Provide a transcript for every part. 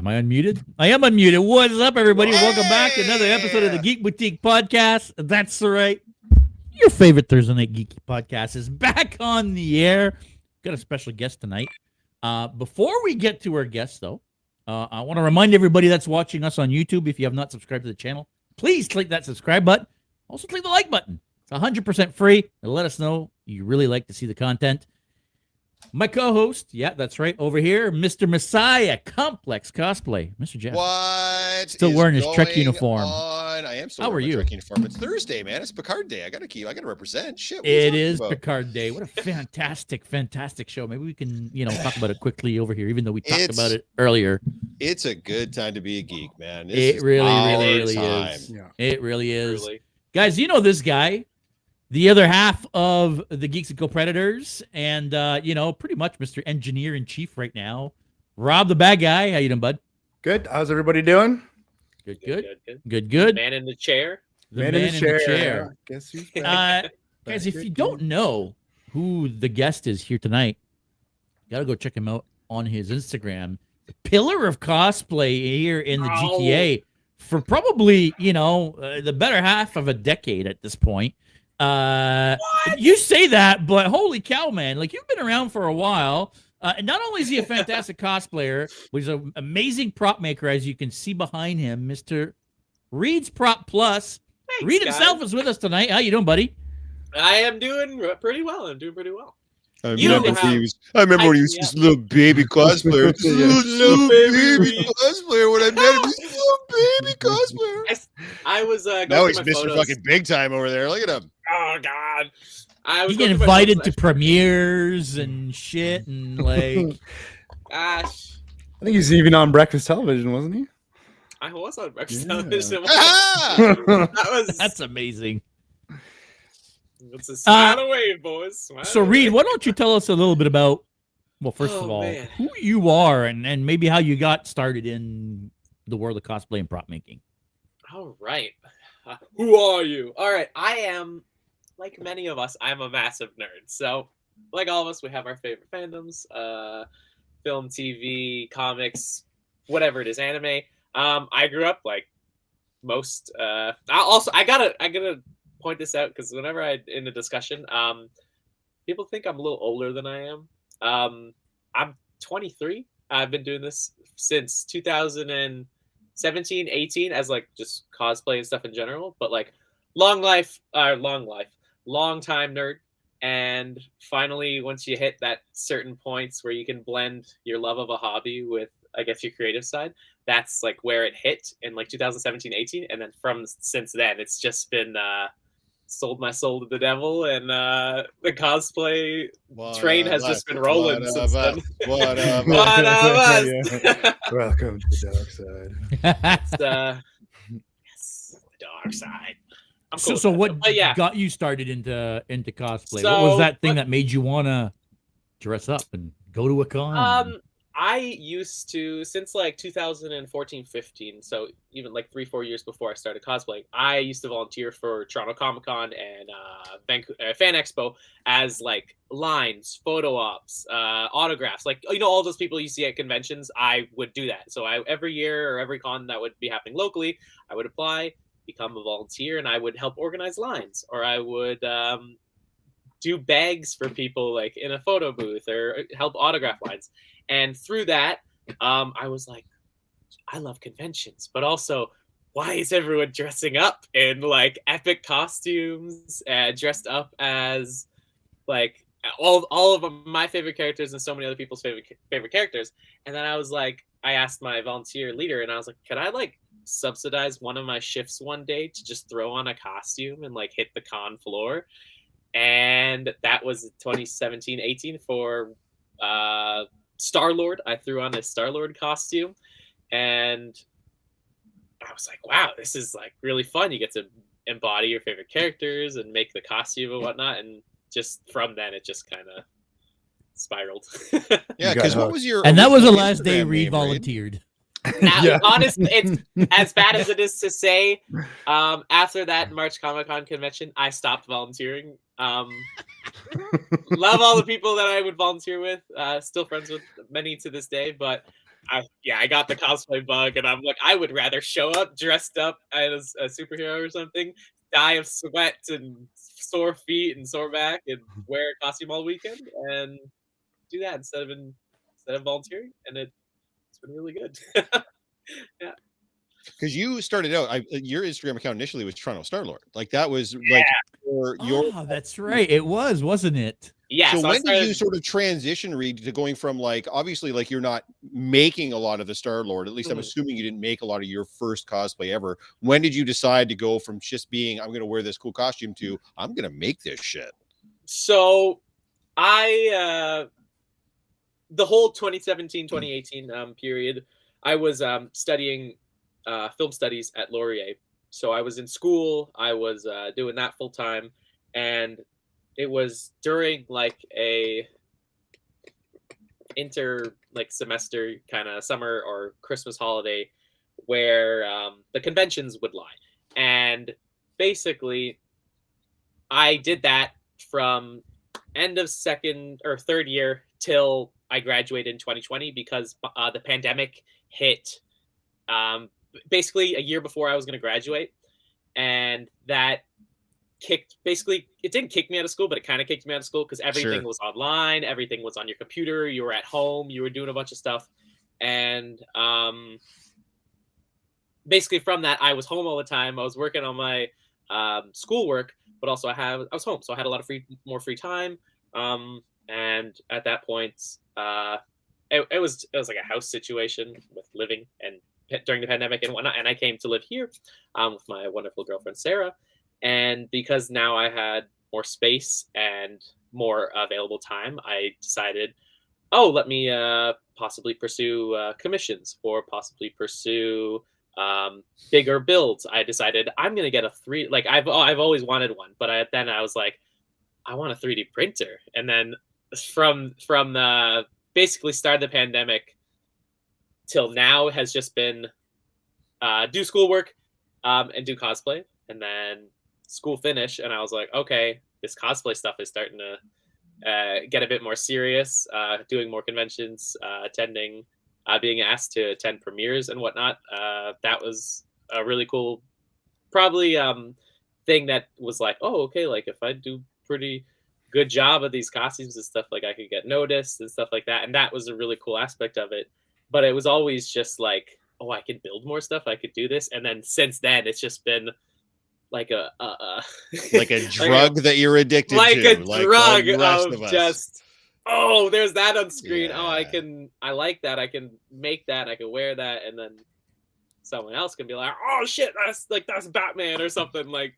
Am I unmuted? I am unmuted. What's up, everybody? Hey! Welcome back to another episode of the Geek Boutique podcast. That's right. Your favorite Thursday night geeky podcast is back on the air. Got a special guest tonight. Before we get to our guest, though, I want to remind everybody that's watching us on YouTube, if you have not subscribed to the channel, please click that subscribe button. Also, click the like button. It's 100% free. It'll let us know you really like to see the content. My co-host, yeah, that's right, over here, Mr. Messiah, Complex Cosplay, Mr. Jeff. What? Still wearing his Trek uniform. I am still How are wearing my you? Trek uniform. It's Thursday, man. It's Picard Day. I gotta represent. Shit. It is Picard Day. What a fantastic show. Maybe we can, talk about it quickly over here, even though we talked about it earlier. It's a good time to be a geek, man. It really is. Yeah. It really is. Really. Guys, you know this guy, the other half of the Geeks and Co-Predators, and pretty much Mr. Engineer-in-Chief right now. Rob the bad guy. How you doing, bud? Good. How's everybody doing? Good. Man in the chair. The man in the chair. Guess who's back? Guys, if you don't know who the guest is here tonight, you gotta go check him out on his Instagram. The pillar of cosplay here in the GTA for probably, the better half of a decade at this point. You say that, but holy cow, man. Like, you've been around for a while. And not only is he a fantastic cosplayer, but he's an amazing prop maker, as you can see behind him, Mr. ReedsPropsPlus. Thanks, Reed guys. himself is with us tonight. How you doing, buddy? I am doing pretty well. I You remember have- when he was just a little baby cosplayer. little baby cosplayer. When I met him, he's a little baby cosplayer. I was going Now through he's my Mr. photos. Fucking Big Time over there. Look at him. Oh God. I was You get going through my invited to photos. premieres and shit, and like, Gosh, I think he's even on breakfast television, wasn't he? I was on breakfast Yeah. television. Ah! That was that's amazing. It's a smile away, boys. Smile So, away. Reed, why don't you tell us a little bit about, well, first Oh, of all, man. who you are and maybe how you got started in the world of cosplay and prop making. All right. Who are you? All right. I am, like many of us, I'm a massive nerd. So, like all of us, we have our favorite fandoms, film, TV, comics, whatever it is, anime. I grew up like most. I gotta point this out because whenever in a discussion, people think I'm a little older than I am. I'm 23. I've been doing this since 2017, 18 as like just cosplay and stuff in general. But like long time nerd. And finally, once you hit that certain points where you can blend your love of a hobby with, I guess, your creative side, that's like where it hit in like 2017, 18. And then since then, it's just been sold my soul to the devil, and the cosplay train has just been rolling since then. What of One of us. Yeah. Welcome to the dark side. It's, yes, the dark side. I'm cool So with that, what but yeah. got you started into cosplay? what So, was that thing what- that made you want to dress up and go to a con? I used to, since like 2014, 15, so even like 3-4 years before I started cosplaying, I used to volunteer for Toronto Comicon and Fan Expo as like lines, photo ops, autographs, like, all those people you see at conventions. I would do that. So every year or every con that would be happening locally, I would apply, become a volunteer, and I would help organize lines, or I would do bags for people like in a photo booth, or help autograph lines. And through that, I was like, I love conventions, but also, why is everyone dressing up in like epic costumes, dressed up as like all of my favorite characters and so many other people's favorite characters? And then I was like, I asked my volunteer leader, and I was like, could I like subsidize one of my shifts one day to just throw on a costume and like hit the con floor? And that was 2017, 18 for Star-Lord. I threw on a Star-Lord costume, and I was like, wow, this is like really fun. You get to embody your favorite characters and make the costume and whatnot. And just from then, it just kind of spiraled. Yeah, because what was your... and that was the original last day Instagram Reed name, volunteered. Now, Yeah. honestly, it's as bad as it is to say. After that March Comic-Con convention, I stopped volunteering. Love all the people that I would volunteer with. Still friends with many to this day, but I got the cosplay bug, and I'm like, I would rather show up dressed up as a superhero or something, die of sweat and sore feet and sore back, and wear a costume all weekend, and do that instead of volunteering, and it's been really good. Yeah. Because you started out, your Instagram account initially was Toronto Star-Lord. Like that was like your. Oh, that's right. It was, wasn't it? Yeah. So So when did you sort of transition, Reed, to going from like obviously like you're not making a lot of the Star-Lord, at least I'm assuming you didn't make a lot of your first cosplay ever. When did you decide to go from just being I'm going to wear this cool costume to I'm going to make this shit? So I the whole 2017 2018 period, I was studying film studies at Laurier. So I was in school, I was doing that full time, and it was during like a semester kind of summer or Christmas holiday where the conventions would lie. And basically I did that from end of second or third year till I graduated in 2020 because the pandemic hit basically a year before I was going to graduate. And that it didn't kick me out of school, but it kind of kicked me out of school because everything was online, everything was on your computer, you were at home, you were doing a bunch of stuff. And basically from that, I was home all the time. I was working on my schoolwork, but also I was home, so I had a lot of more free time. And at that point, it was like a house situation with living and during the pandemic and whatnot. And I came to live here with my wonderful girlfriend Sarah. And because now I had more space and more available time, I decided, let me possibly pursue commissions or possibly pursue bigger builds. I decided I'm gonna get a 3D. Like I've always wanted one, but then I was like, I want a 3D printer. And then from basically start of the pandemic till now has just been do schoolwork and do cosplay, and then school finish, and I was like, okay, this cosplay stuff is starting to get a bit more serious, doing more conventions, attending, being asked to attend premieres and whatnot. That was a really cool probably thing that was like, oh, okay, like if I do pretty good job of these costumes and stuff, like I could get noticed and stuff like that. And that was a really cool aspect of it. But it was always just like, oh, I could build more stuff, I could do this. And then since then it's just been like a like a drug that you're addicted like to. A drug of just, oh, there's that on screen. Yeah. Oh, I like that. I can make that. I can wear that. And then someone else can be like, oh shit, that's Batman or something. Like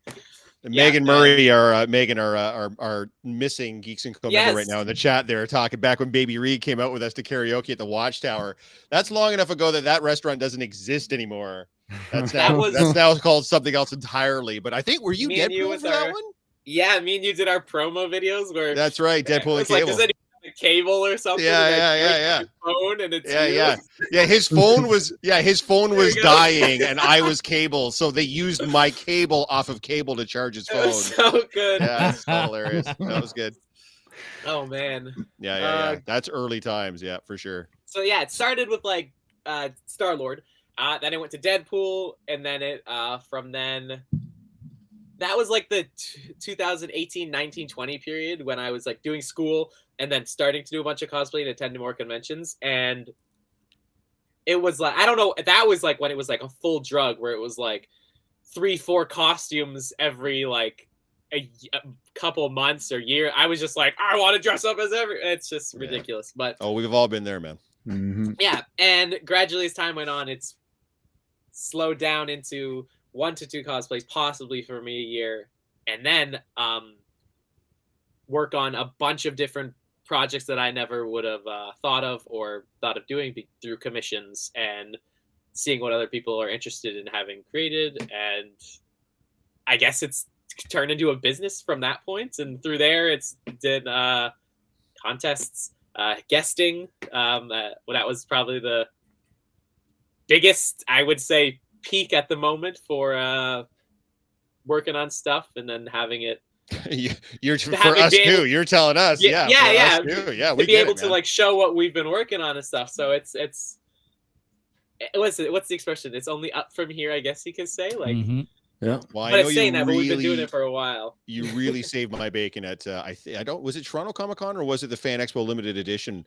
Megan Murray, Megan, our missing Geeks and Co member right now in the chat there, talking back when Baby Reed came out with us to karaoke at the Watchtower. That's long enough ago that restaurant doesn't exist anymore. That's now called something else entirely. But I think, were you Deadpool for that one? Yeah, me and you did our promo videos where that's right, Deadpool and Cable. Like, does anyone have a cable or something? Yeah. Phone and it's yeah. His phone was dying, and I was Cable, so they used my cable off of Cable to charge his phone. So good. Yeah, that's hilarious. That was good. Oh man. Yeah. That's early times. Yeah, for sure. So yeah, it started with like Star-Lord. Then it went to Deadpool, and then it from then that was like the 2018, 19, 20 period when I was like doing school and then starting to do a bunch of cosplay and attend more conventions. And it was like, I don't know, that was like when it was like a full drug where it was like 3-4 costumes every like a couple months or year. I was just like, I want to dress up as it's just ridiculous. But we've all been there, man. Mm-hmm. Yeah, and gradually as time went on, it's slowed down into 1 to 2 cosplays, possibly for me a year, and then work on a bunch of different projects that I never would have thought of doing through commissions and seeing what other people are interested in having created. And I guess it's turned into a business from that point, and through there it's did contests, guesting. That was probably the biggest, I would say, peak at the moment for working on stuff, and then having it. You're for us too. You're telling us, yeah. Us too. Yeah, we be able to like show what we've been working on and stuff. So it's what's the expression? It's only up from here, I guess you could say. Like, Yeah. Well, I but know it's you saying that, but we've been doing really, it for a while. you really saved my bacon at I don't, was it Toronto Comicon or was it the Fan Expo limited edition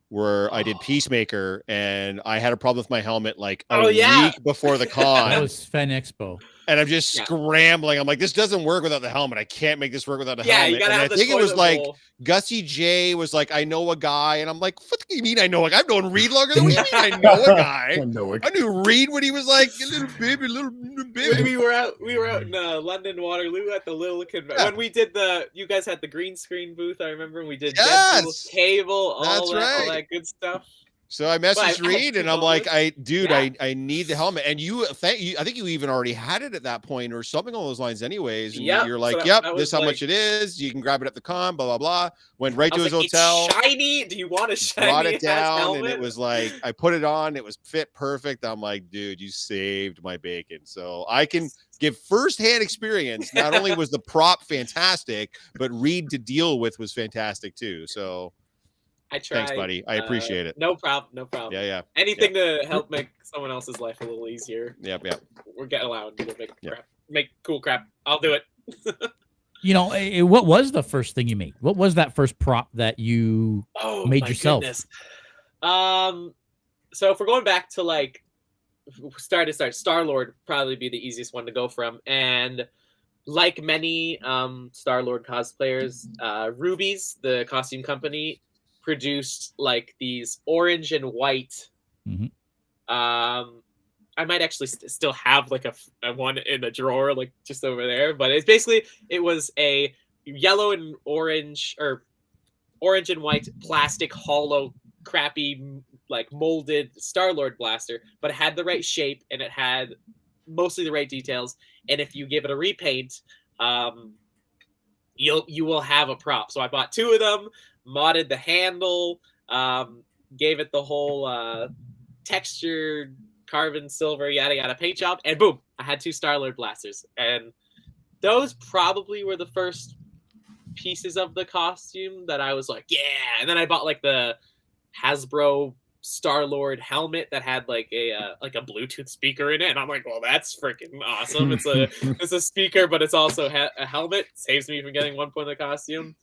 where I did Peacemaker and I had a problem with my helmet like a week before the con. That was Fan Expo. And I'm just scrambling. I'm like, this doesn't work without the helmet. I can't make this work without a helmet. You gotta and have I think it was like bowl. Gussie J was like, I know a guy. And I'm like, what do you mean I know a guy? I've known Reed longer than we mean I know a guy. I knew Reed when he was like a little baby. When we were out in London Waterloo at the little when we did you guys had the green screen booth. I remember we did Deadpool, Cable, all that good stuff. So I messaged Reed and I'm like, I need the helmet. And I think you even already had it at that point or something along those lines anyways. And you're like, this is how much it is. You can grab it at the con, blah, blah, blah. Went right to his hotel. It's shiny. Do you want a shiny? Brought it down and it was like, I put it on. It was fit perfect. I'm like, dude, you saved my bacon. So I can give firsthand experience. Not only was the prop fantastic, but Reed to deal with was fantastic too. So I tried. Thanks, buddy. I appreciate it. No problem. Yeah. Anything to help make someone else's life a little easier. Yep. We're getting allowed to make cool crap. I'll do it. What was the first thing you made? What was that first prop that you made yourself? Goodness. So if we're going back to like start, Star-Lord probably be the easiest one to go from. And like many Star-Lord cosplayers, Ruby's, the costume company, produced like these orange and white. I might actually still have like a one in a drawer, like just over there. But it's basically, it was a yellow and orange or orange and white plastic hollow crappy like molded Star-Lord blaster, but it had the right shape and it had mostly the right details. And if you give it a repaint, you will have a prop. So I bought 2 of them, modded the handle, gave it the whole textured carbon silver yada yada paint job, and boom, I had 2 Star-Lord blasters. And those probably were the first pieces of the costume that I was like, yeah. And then I bought like the Hasbro Star-Lord helmet that had like a Bluetooth speaker in it, and I'm like, well, that's freaking awesome. It's a speaker, but it's also a helmet. Saves me from getting 1 point of the costume.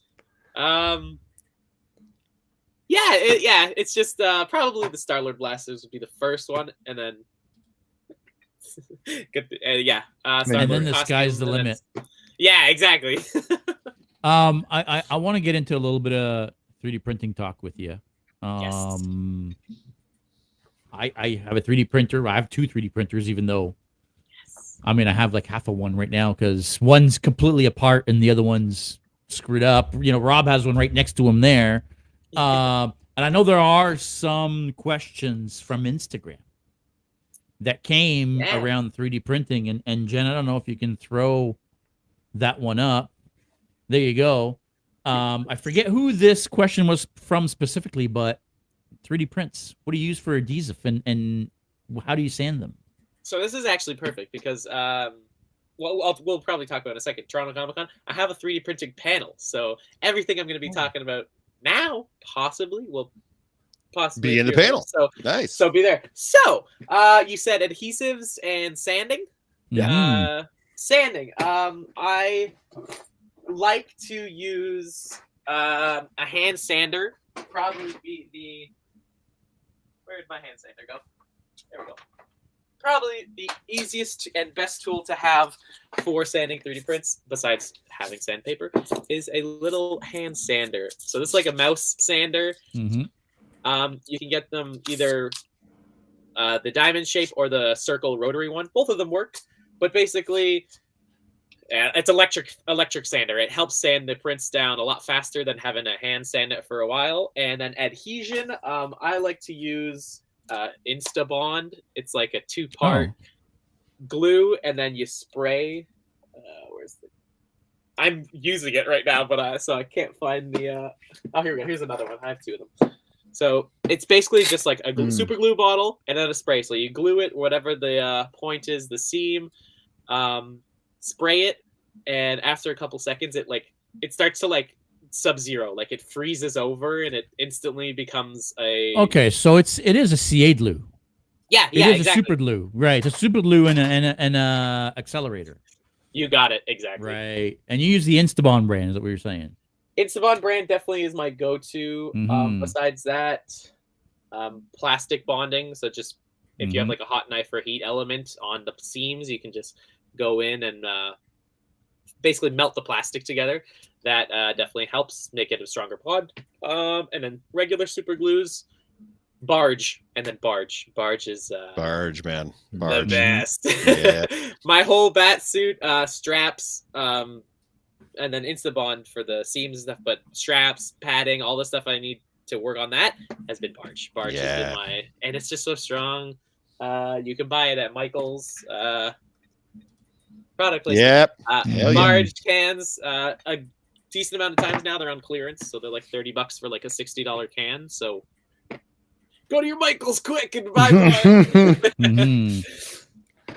It's just probably the Star-Lord blasters would be the first one, and then and then the sky's the limit. Yeah, exactly. I want to get into a little bit of 3D printing talk with you. Yes. I have a 3D printer. I have 2 3D printers, even though I have like half of one right now because one's completely apart and the other one's screwed up. Rob has one right next to him there. And I know there are some questions from Instagram that came around 3D printing. And Jen, I don't know if you can throw that one up. There you go. I forget who this question was from specifically, but 3D prints. What do you use for adhesive and how do you sand them? So this is actually perfect because we'll probably talk about in a second. Toronto Comicon. I have a 3D printing panel, so everything I'm going to be talking about now will possibly be in the panel. So nice. So be there. So you said adhesives and sanding. Sanding. I like to use a hand sander. Probably be where did my hand sander go? There we go. Probably the easiest and best tool to have for sanding 3D prints, besides having sandpaper, is a little hand sander. So this is like a mouse sander. You can get them either the diamond shape or the circle rotary one. Both of them work, but basically it's electric sander. It helps sand the prints down a lot faster than having a hand sand it for a while. And then adhesion, I like to use Instabond. It's like a 2-part glue, and then you spray. I'm using it right now, but so I can't find the. Here we go. Here's another one. I have 2 of them. So it's basically just like a super glue bottle and then a spray. So you glue it whatever the point is, the seam. Spray it, and after a couple seconds, it starts to like Sub-Zero, like it freezes over, and it instantly becomes a. Okay, so it is a CA glue. Yeah, It is exactly. a super glue, right? It's a super glue and a accelerator. You got it exactly. Right, and you use the Instabond brand. Is that what you're saying? Instabond brand definitely is my go-to. Besides that, plastic bonding. So just if you have like a hot knife or heat element on the seams, you can just go in and basically melt the plastic together. That definitely helps make it a stronger pod. And then regular super glues, barge, and then barge. Barge is Barge, man. Barge. the best. Yeah. My whole Batsuit, straps, and then Instabond for the seams and stuff, but straps, padding, all the stuff I need to work on that has been Barge. Barge has been my, and it's just so strong. You can buy it at Michael's product placement. Yep. Barge cans, a decent amount of times now they're on clearance, so they're like $30 for like a $60 can. So go to your Michael's quick and buy one.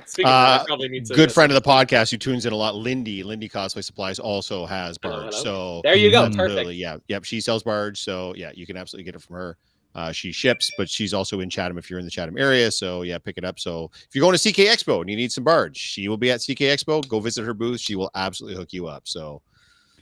Speaking of that, I probably need to good friend of the podcast who tunes in a lot, Lindy Cosplay Supplies also has Barge. Hello. So there you go. Perfect. Yep. She sells Barge. So yeah, you can absolutely get it from her. She ships, but she's also in Chatham if you're in the Chatham area. So yeah, pick it up. So if you're going to CK Expo and you need some Barge, she will be at CK Expo. Go visit her booth. She will absolutely hook you up. So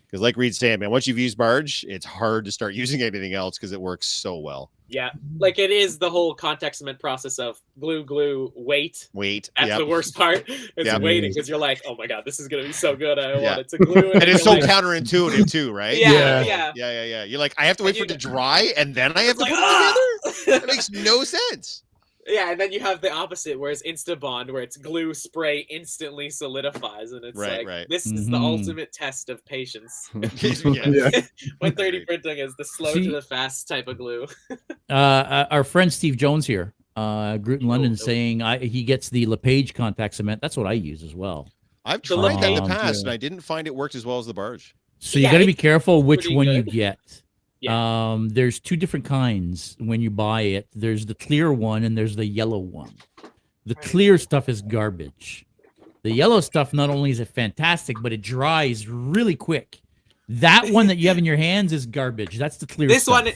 because like Reed's saying, man, once you've used Barge, it's hard to start using anything else because it works so well. Yeah, like it is the whole contact cement process of glue, wait. That's the worst part. It's waiting because you're like, oh my god, this is gonna be so good. I want it to glue. And it's so counterintuitive too, right? Yeah. You're like, I have to wait for it to dry and then I have to put it together. That makes no sense. Yeah, and then you have the opposite, whereas Instabond, where it's glue spray instantly solidifies, and it's this is the ultimate test of patience. When 3D printing is the slow to the fast type of glue. Our friend Steve Jones here, Groot in London, saying he gets the LePage contact cement. That's what I use as well. I've tried that in the past, and I didn't find it worked as well as the Barge. So you got to be careful which one you get. Yeah. There's two different kinds when you buy it. There's the clear one and there's the yellow one. The clear stuff is garbage. The yellow stuff, not only is it fantastic, but it dries really quick. That one that you have in your hands is garbage. That's the clear this stuff. One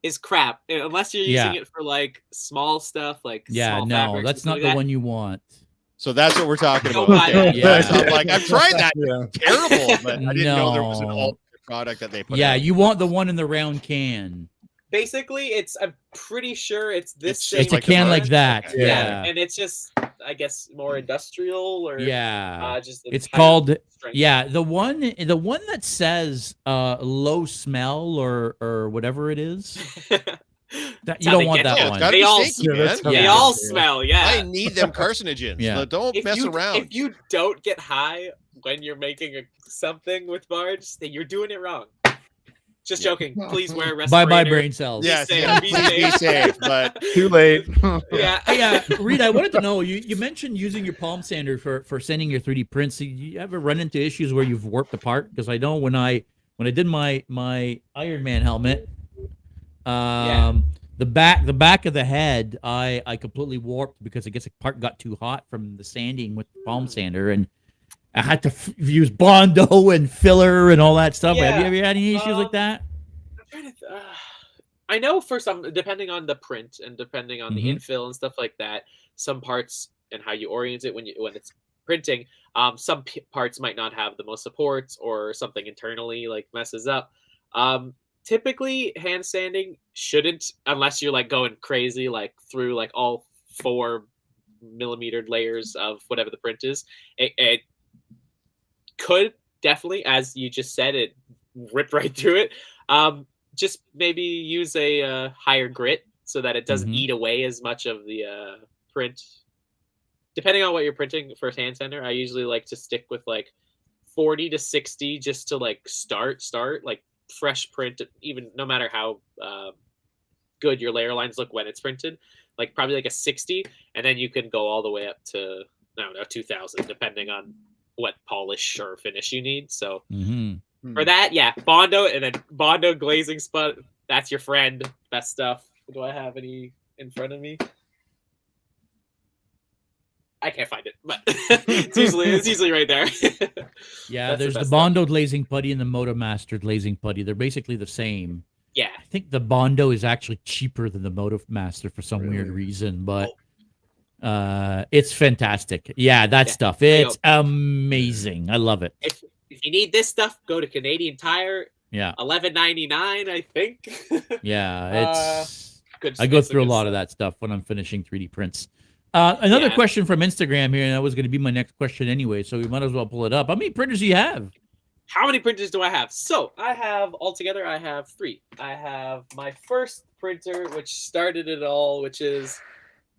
is crap. Unless you're using it for like small stuff, like small fabrics, that's not the one you want. So that's what we're talking about. I'm like, I've tried that. Terrible, but I didn't know there was an alternate product that they put out. You want the one in the round can. Basically, I'm pretty sure it's this. It's a can like that. Yeah, and it's just, I guess, more industrial or just. It's called the one that says low smell or whatever it is. You don't want that one. They all smell. Yeah, I need them carcinogens. Yeah. Don't mess around. If you don't get high when you're making something with Barge, then you're doing it wrong. Just joking. Please wear a respirator. Bye brain cells. Yes, be safe, but too late. Reed, I wanted to know, you mentioned using your palm sander for sanding your 3D prints. Do you ever run into issues where you've warped the part? Because I know when I did my Iron Man helmet, the back of the head, I completely warped because I guess the part got too hot from the sanding with the palm sander, and I had to use Bondo and filler and all that stuff. Yeah. Have you ever had any issues like that? I'm trying to I know for some, depending on the print and depending on the infill and stuff like that, some parts and how you orient it when it's printing, some parts might not have the most supports or something internally like messes up. Typically, hand sanding shouldn't, unless you're like going crazy, like through like all 4 millimeter layers of whatever the print is. It could definitely, as you just said, it ripped right through it. Just maybe use a higher grit so that it doesn't eat away as much of the print. Depending on what you're printing for hand sander, I usually like to stick with like 40 to 60 just to like start like fresh print, even no matter how good your layer lines look when it's printed, like probably like a 60, and then you can go all the way up to, I don't know, 2000, depending on what polish or finish you need. So for that, Bondo, and then Bondo glazing spot, that's your friend. Best stuff. Do I have any in front of me? I can't find it, but it's usually right there. There's the Bondo glazing putty and the MotoMaster glazing putty. They're basically the same. Yeah. I think the Bondo is actually cheaper than the MotoMaster for some weird reason, but It's fantastic. Yeah, that Yeah, stuff. there you It's amazing. I love it. If you need this stuff, go to Canadian Tire. Yeah. $11.99, I think. Yeah, it's. Good. I go it's through a good lot of stuff. that stuff when I'm finishing 3D prints. Another Yeah. question from Instagram here, and that was going to be my next question anyway, so we might as well pull it up. How many printers do you have? How many printers do I have? So I have 3. I have my first printer, which started it all, which is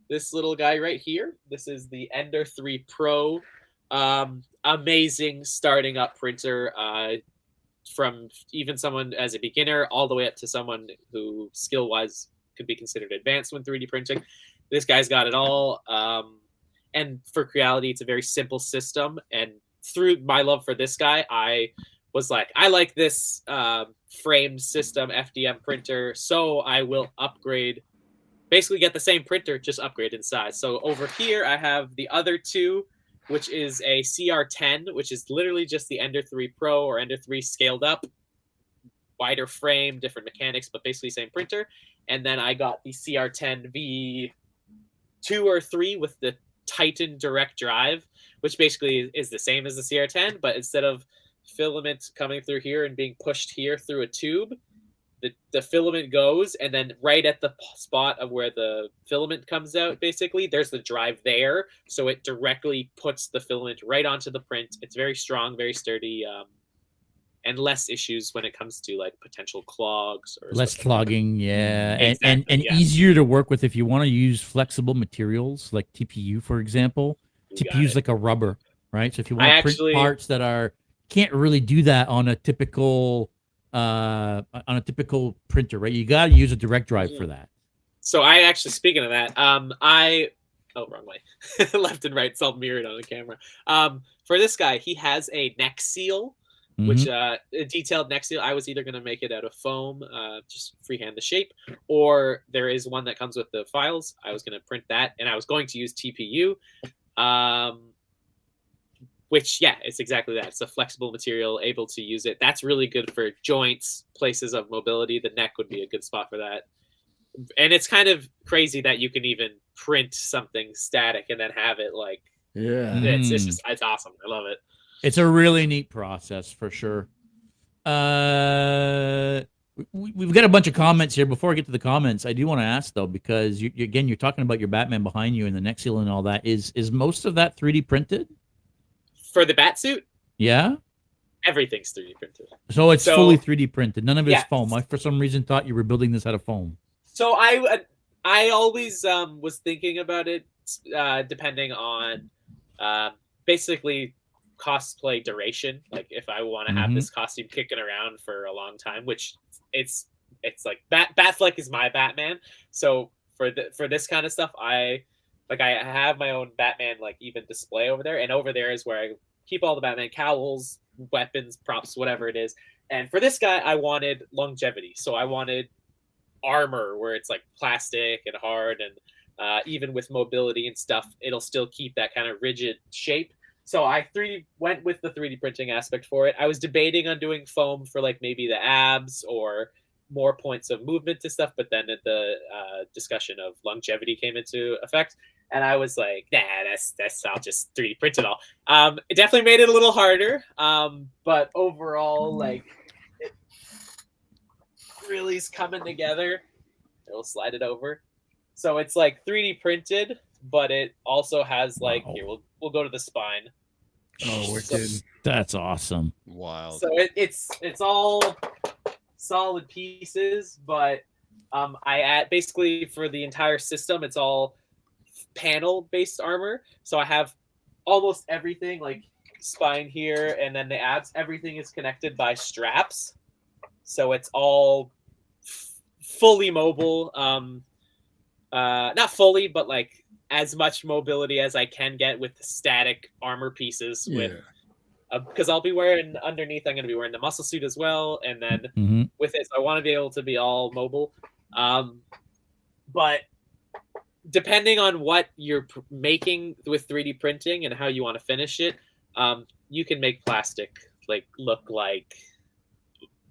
this little guy right here. This is the Ender 3 Pro. Amazing starting up printer. From even someone as a beginner all the way up to someone who skill-wise could be considered advanced when 3D printing. This guy's got it all. And for Creality, it's a very simple system. And through my love for this guy, I was like, I like this framed system FDM printer, so I will upgrade, basically get the same printer, just upgrade in size. So over here, I have the other two, which is a CR10, which is literally just the Ender 3 Pro or Ender 3 scaled up, wider frame, different mechanics, but basically same printer. And then I got the CR10 V2 or 3 with the Titan direct drive, which basically is the same as the CR10, but instead of filament coming through here and being pushed here through a tube, the filament goes, and then right at the spot of where the filament comes out, basically, there's the drive there. So it directly puts the filament right onto the print. It's very strong, very sturdy, and less issues when it comes to like potential clogs or Less clogging, yeah. Exactly, and yeah. easier to work with if you want to use flexible materials like TPU, for example. TPU is like a rubber, right? So if you want to print parts that are can't really do that on a typical printer, right? You got to use a direct drive for that. So I actually, speaking of that, wrong way, left and right, self mirrored on the camera. For this guy, he has a neck seal, which a detailed neck seal. I was either going to make it out of foam, just freehand the shape, or there is one that comes with the files. I was going to print that, and I was going to use TPU. Which, yeah, it's exactly that. It's a flexible material, able to use it. That's really good for joints, places of mobility. The neck would be a good spot for that. And it's kind of crazy that you can even print something static and then have it like, it's awesome. I love it. It's a really neat process for sure. We've got a bunch of comments here. Before I get to the comments, I do want to ask though, because you're talking about your Batman behind you and the neck seal and all that. Is most of that 3D printed? For the Batsuit? Yeah. Everything's 3D printed. So it's fully 3D printed. None of it is foam. I, for some reason, thought you were building this out of foam. So I always was thinking about it depending on basically cosplay duration. Like if I want to have this costume kicking around for a long time, which it's like Batfleck is my Batman. So for this kind of stuff, I have my own Batman, like even display over there. And over there is where I keep all the Batman cowls, weapons, props, whatever it is. And for this guy, I wanted longevity. So I wanted armor where it's like plastic and hard. And even with mobility and stuff, it'll still keep that kind of rigid shape. So I went with the 3D printing aspect for it. I was debating on doing foam for like maybe the abs or more points of movement to stuff. But then the discussion of longevity came into effect. And I was like, nah, that's I'll just 3D print it all. It definitely made it a little harder. But overall, like, it really is coming together. It'll slide it over. So it's like 3D printed, but it also has like, here, we'll go to the spine. Oh, wicked. That's awesome. Wild. So it's all solid pieces, but I add basically for the entire system, it's all panel based armor. So I have almost everything, like spine here, and then the abs, everything is connected by straps. So it's all fully mobile. Not fully, but like as much mobility as I can get with the static armor pieces. With because I'll be wearing underneath, I'm going to be wearing the muscle suit as well, and then with it, so I want to be able to be all mobile. But depending on what you're making with 3D printing and how you want to finish it, you can make plastic like look like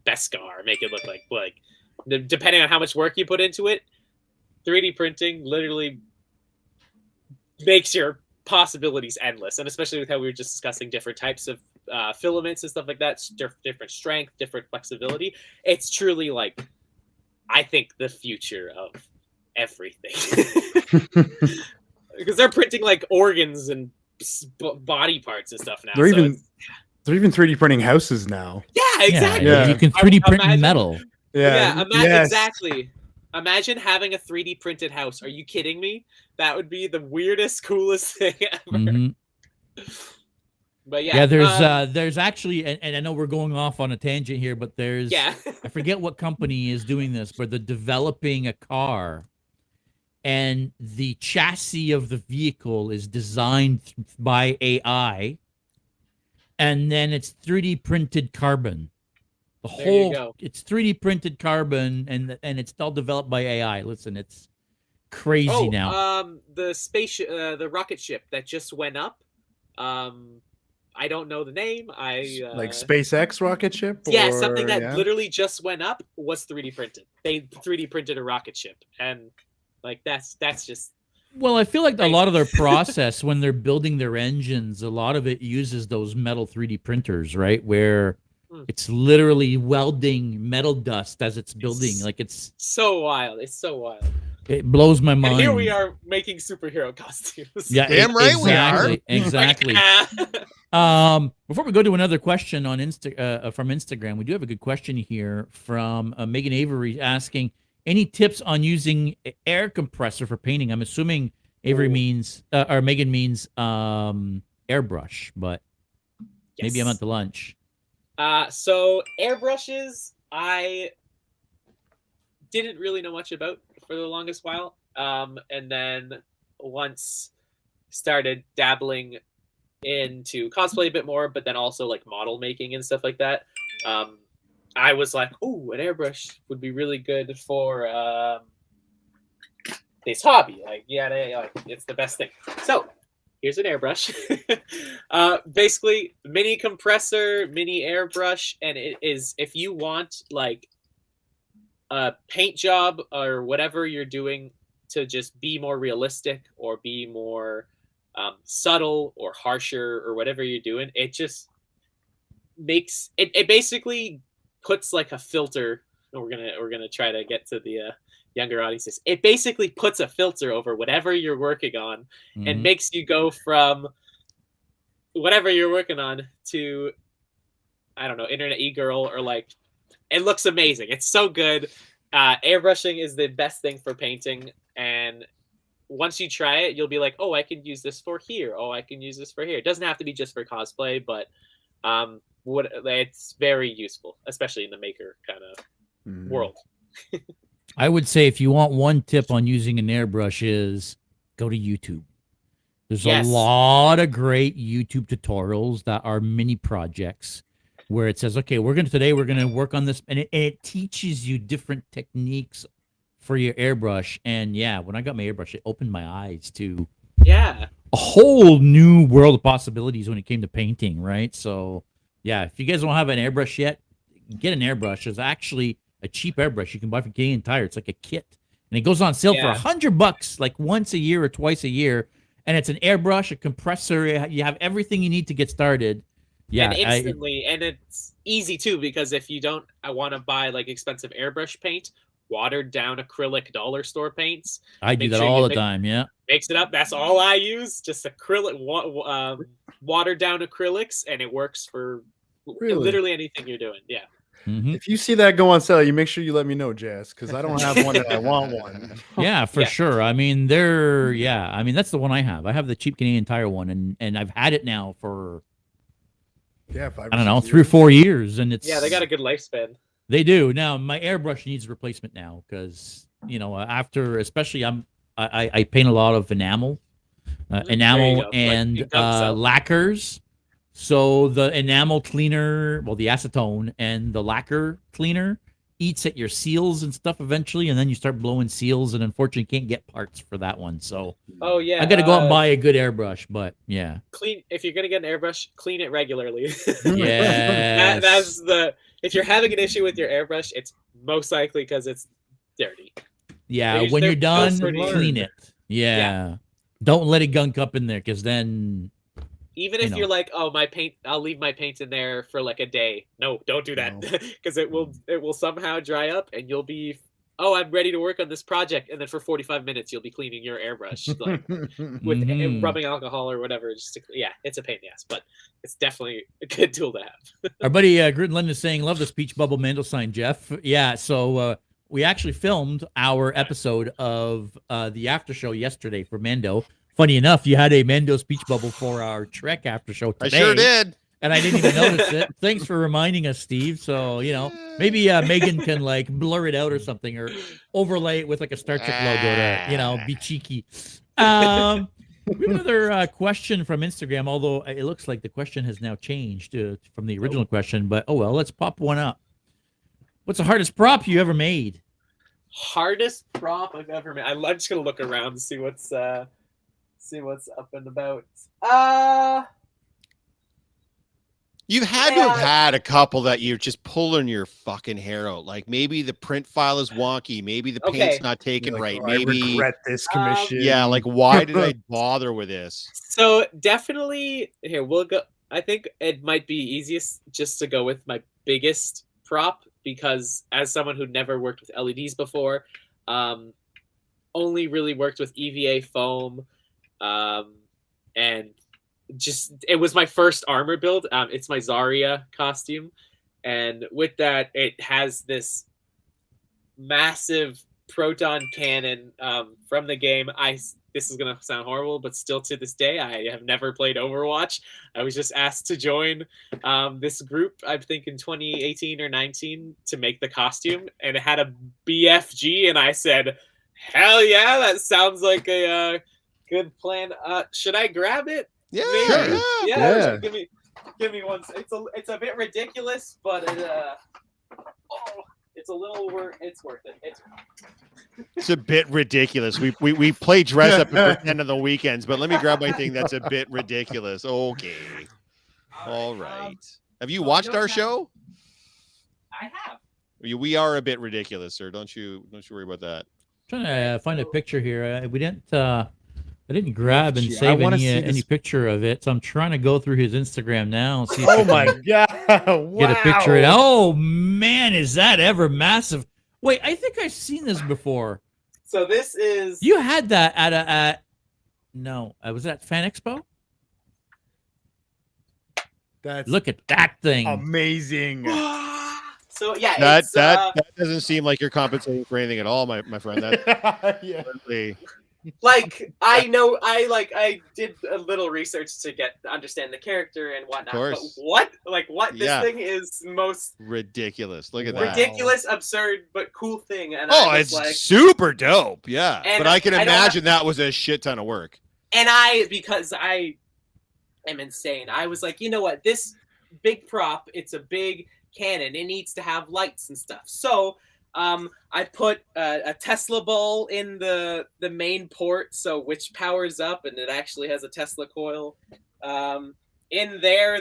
Beskar, make it look like depending on how much work you put into it. 3D printing literally makes your possibilities endless. And especially with how we were just discussing different types of filaments and stuff like that, different strength, different flexibility. It's truly like, I think, the future of everything. Because they're printing like organs and body parts and stuff now. They're even 3D printing houses now. Yeah, exactly. Yeah. You can 3D print Imagine- metal. Yeah, Exactly. Imagine having a 3D printed house. Are you kidding me? That would be the weirdest, coolest thing ever. Mhm. But yeah, there's actually, and I know we're going off on a tangent here, but there's, yeah. I forget what company is doing this, but they're developing a car, and the chassis of the vehicle is designed by AI, and then it's 3D printed carbon. The There you whole, go. it's 3D printed carbon, and it's all developed by AI. Listen, it's crazy now. The spaceship, the rocket ship that just went up. I don't know the name. like SpaceX rocket ship. Yeah, or- something that yeah? literally just went up was 3D printed. They 3D printed a rocket ship, and like that's just Well, I feel like a lot of their process when they're building their engines, a lot of it uses those metal 3D printers, right? Where it's literally welding metal dust as it's building. It's so wild. It's so wild. it blows my mind. And here we are making superhero costumes. Yeah, Damn right we are. Exactly. Before we go to another question on from Instagram, we do have a good question here from Megan Avery asking, any tips on using air compressor for painting? I'm assuming Avery means, or Megan means airbrush, but maybe I'm at the lunch. So airbrushes, I didn't really know much about for the longest while. And then once started dabbling into cosplay a bit more, but then also like model making and stuff like that. I was like, "Ooh, an airbrush would be really good for this hobby." Like, it's the best thing. So here's an airbrush. Basically, mini compressor, mini airbrush, and it is, if you want like a paint job or whatever you're doing to just be more realistic or be more subtle or harsher or whatever you're doing, it just makes it basically puts like a filter. We're gonna try to get to the younger audiences. It basically puts a filter over whatever you're working on and makes you go from whatever you're working on to, I don't know, internet e-girl, or like, it looks amazing. It's so good. Airbrushing is the best thing for painting, and once you try it, you'll be like, oh, I can use this for here. Oh, I can use this for here. It doesn't have to be just for cosplay, but it's very useful, especially in the maker kind of world. I would say if you want one tip on using an airbrush is go to YouTube. There's a lot of great YouTube tutorials that are mini projects where it says, okay, we're gonna work on this, and it teaches you different techniques for your airbrush. And yeah, when I got my airbrush, it opened my eyes to a whole new world of possibilities when it came to painting, right? So yeah, if you guys don't have an airbrush yet, get an airbrush. There's actually a cheap airbrush you can buy from Canadian Tire. It's like a kit, and it goes on sale for $100, like once a year or twice a year. And it's an airbrush, a compressor. You have everything you need to get started. Yeah, and instantly, and it's easy too, because if you don't want to buy like expensive airbrush paint, watered down acrylic dollar store paints, I do that all the time. Yeah, mix it up. That's all I use, just acrylic, watered down acrylics, and it works for literally anything you're doing. Yeah. If you see that go on sale, you make sure you let me know, Jess, because I don't have one and I want one. Yeah, for sure. I mean, that's the one I have. I have the cheap Canadian Tire one, and I've had it now for 3 or 4 years, and it's they got a good lifespan. They do. Now my airbrush needs replacement now because after, especially I paint a lot of enamel and lacquers. So the enamel cleaner, the acetone and the lacquer cleaner eats at your seals and stuff eventually, and then you start blowing seals, and unfortunately can't get parts for that one. So I got to go out and buy a good airbrush. But yeah, clean. If you're gonna get an airbrush, clean it regularly. Yeah, that's the. If you're having an issue with your airbrush, it's most likely because it's dirty. Yeah, when you're done, clean it. Yeah. Don't let it gunk up in there, because then Even if you're like, oh, my paint, I'll leave my paint in there for like a day. No, don't do that, because it will somehow dry up, and you'll be, oh, I'm ready to work on this project, and then for 45 minutes you'll be cleaning your airbrush like with rubbing alcohol or whatever. Just to, it's a pain in the ass, but it's definitely a good tool to have. Our buddy Gridland is saying, love the speech bubble Mando sign, Jeff. Yeah, so we actually filmed our episode of the after show yesterday for Mando. Funny enough, you had a Mando speech bubble for our Trek after show today. I sure did. And I didn't even notice it. Thanks for reminding us, Steve. So, maybe Megan can like blur it out or something, or overlay it with like a Star Trek logo to, be cheeky. We have another question from Instagram, although it looks like the question has now changed from the original question. But, oh, well, let's pop one up. What's the hardest prop you ever made? Hardest prop I've ever made? I'm just going to look around and see what's up and about. You've had to have had a couple that you're just pulling your fucking hair out. Like maybe the print file is wonky. Maybe the paint's not taken right. Oh, maybe I regret this commission. Yeah, like why did I bother with this? So definitely here we'll go. I think it might be easiest just to go with my biggest prop, because as someone who never worked with LEDs before, only really worked with EVA foam, and just it was my first armor build. It's my Zarya costume, and with that it has this massive proton cannon from the game. This is gonna sound horrible, but still to this day I have never played Overwatch. I was just asked to join this group, I think in 2018 or 19, to make the costume, and it had a BFG, and I said, hell yeah, that sounds like a good plan. Should I grab it? Yeah, Maybe. sure. Yeah. Give me one. It's a bit ridiculous, but it's a little it's worth it. It's a bit ridiculous. We play dress up and pretend on the weekends, but let me grab my thing that's a bit ridiculous. Okay. All right. Have you watched our show? I have. We are a bit ridiculous, sir. Don't you worry about that. I'm trying to find a picture here. I didn't grab and save any picture of it, so I'm trying to go through his Instagram now and see if Oh my god! Wow. Get a picture of it. Oh man, is that ever massive? Wait, I think I've seen this before. So this is You had that at no, was that Fan Expo? That's Look at that thing. amazing. So yeah, That doesn't seem like you're compensating for anything at all, my friend. That Yeah. really, like I did a little research to understand the character and whatnot. But what this thing is most ridiculous. Look at that. ridiculous, absurd, but cool thing. And it's super dope. Yeah, but I can imagine that was a shit ton of work. And because I am insane, I was like, you know what, this big prop, it's a big cannon, it needs to have lights and stuff. So I put a Tesla ball in the main port, which powers up, and it actually has a Tesla coil. In there,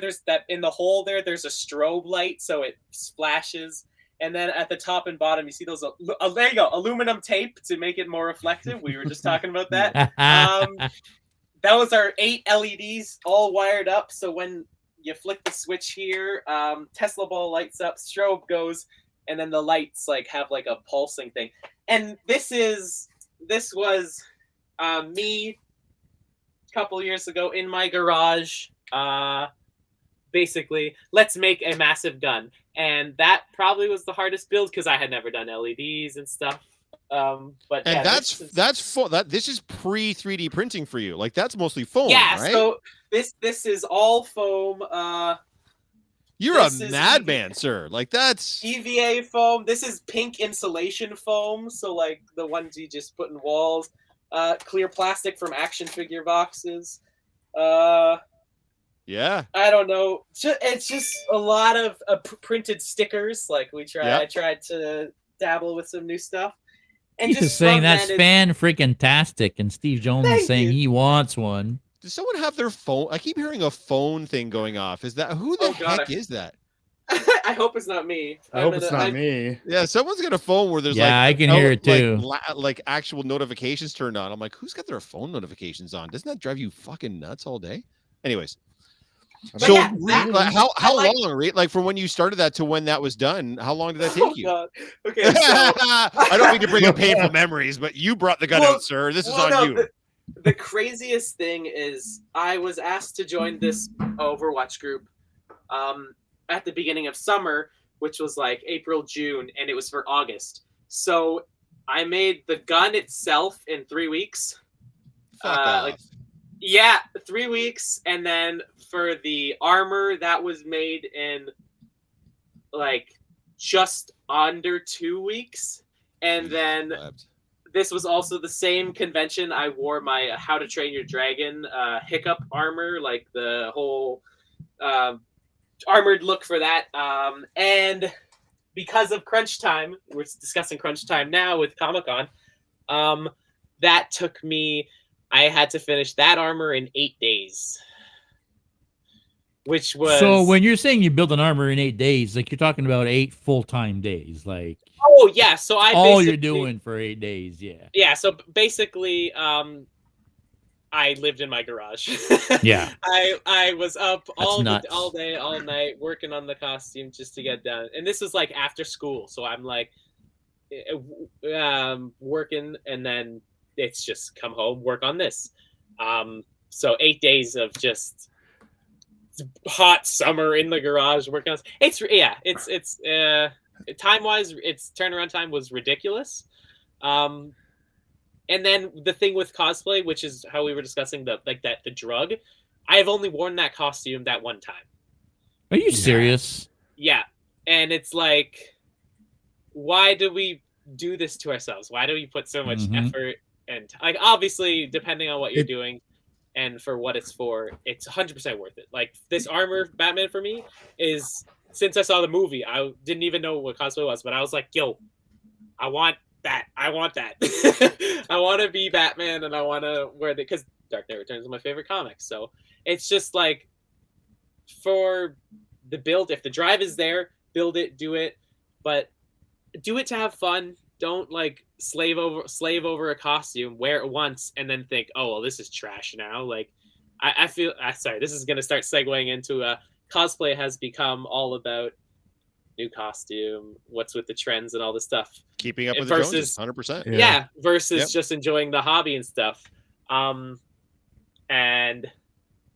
in the hole there's a strobe light, so it flashes. And then at the top and bottom, you see those. There you go, aluminum tape to make it more reflective. We were just talking about that. Those are 8 LEDs all wired up. So when you flick the switch here, Tesla ball lights up, strobe goes, and then the lights have a pulsing thing. And this was me a couple years ago in my garage. Basically, let's make a massive gun, and that probably was the hardest build because I had never done LEDs and stuff. But this is pre 3D printing for you. Like that's mostly foam. Yeah, right? So this is all foam. You're a madman, sir. Like that's EVA foam. This is pink insulation foam. So like the ones you just put in walls. Clear plastic from action figure boxes. Yeah. I don't know. It's just a lot of printed stickers. Like I tried to dabble with some new stuff. And He's just saying that's fan freaking tastic, and Steve Jones is saying he wants one. Does someone have their phone? I keep hearing a phone thing going off. Is that who the heck is that? I hope it's not me. I hope it's not me. Yeah, someone's got a phone where there's I can hear it too. Like actual notifications turned on. I'm like, who's got their phone notifications on? Doesn't that drive you fucking nuts all day? Anyways. So how long, Reed? Like from when you started that to when that was done, how long did that take you? God. Okay, so, I don't mean to bring up painful memories, but you brought the gun out, sir. This is on you. The craziest thing is I was asked to join this Overwatch group at the beginning of summer, which was like April, June, and it was for August. So I made the gun itself in 3 weeks. Fuck off. 3 weeks, and then for the armor that was made in like just under 2 weeks, and then this was also the same convention I wore my How to Train Your Dragon hiccup armor, like the whole armored look for that, and because of crunch time, we're discussing crunch time now with Comic-Con, that took me, I had to finish that armor in 8 days. Which was... So when you're saying you build an armor in 8 days, like you're talking about 8 full-time days, like... Oh, yeah, so I all you're doing for 8 days, yeah. Yeah, so basically, I lived in my garage. Yeah. I was up all day, all night, working on the costume just to get done. And this was like after school, so I'm like working, and then it's just come home, work on this. So 8 days of just hot summer in the garage working on it's time-wise, its turnaround time was ridiculous. And then the thing with cosplay, which is how we were discussing the drug, I have only worn that costume that one time. Are you serious? Yeah. And it's like, why do we do this to ourselves? Why do we put so much effort? And like, obviously, depending on what you're doing and for what it's for, it's 100% worth it. Like this armor Batman for me is, since I saw the movie, I didn't even know what cosplay was, but I was like, yo, I want that. I want that. I want to be Batman, and I want to wear the, because Dark Knight Returns is my favorite comic. So it's just like, for the build, if the drive is there, build it, do it, but do it to have fun. Don't like slave over a costume, wear it once, and then think, oh well, this is trash now. Like I feel sorry, this is gonna start segueing into cosplay has become all about new costume, what's with the trends and all this stuff. Keeping up with versus, the Joneses, 100%. Yeah, versus just enjoying the hobby and stuff. And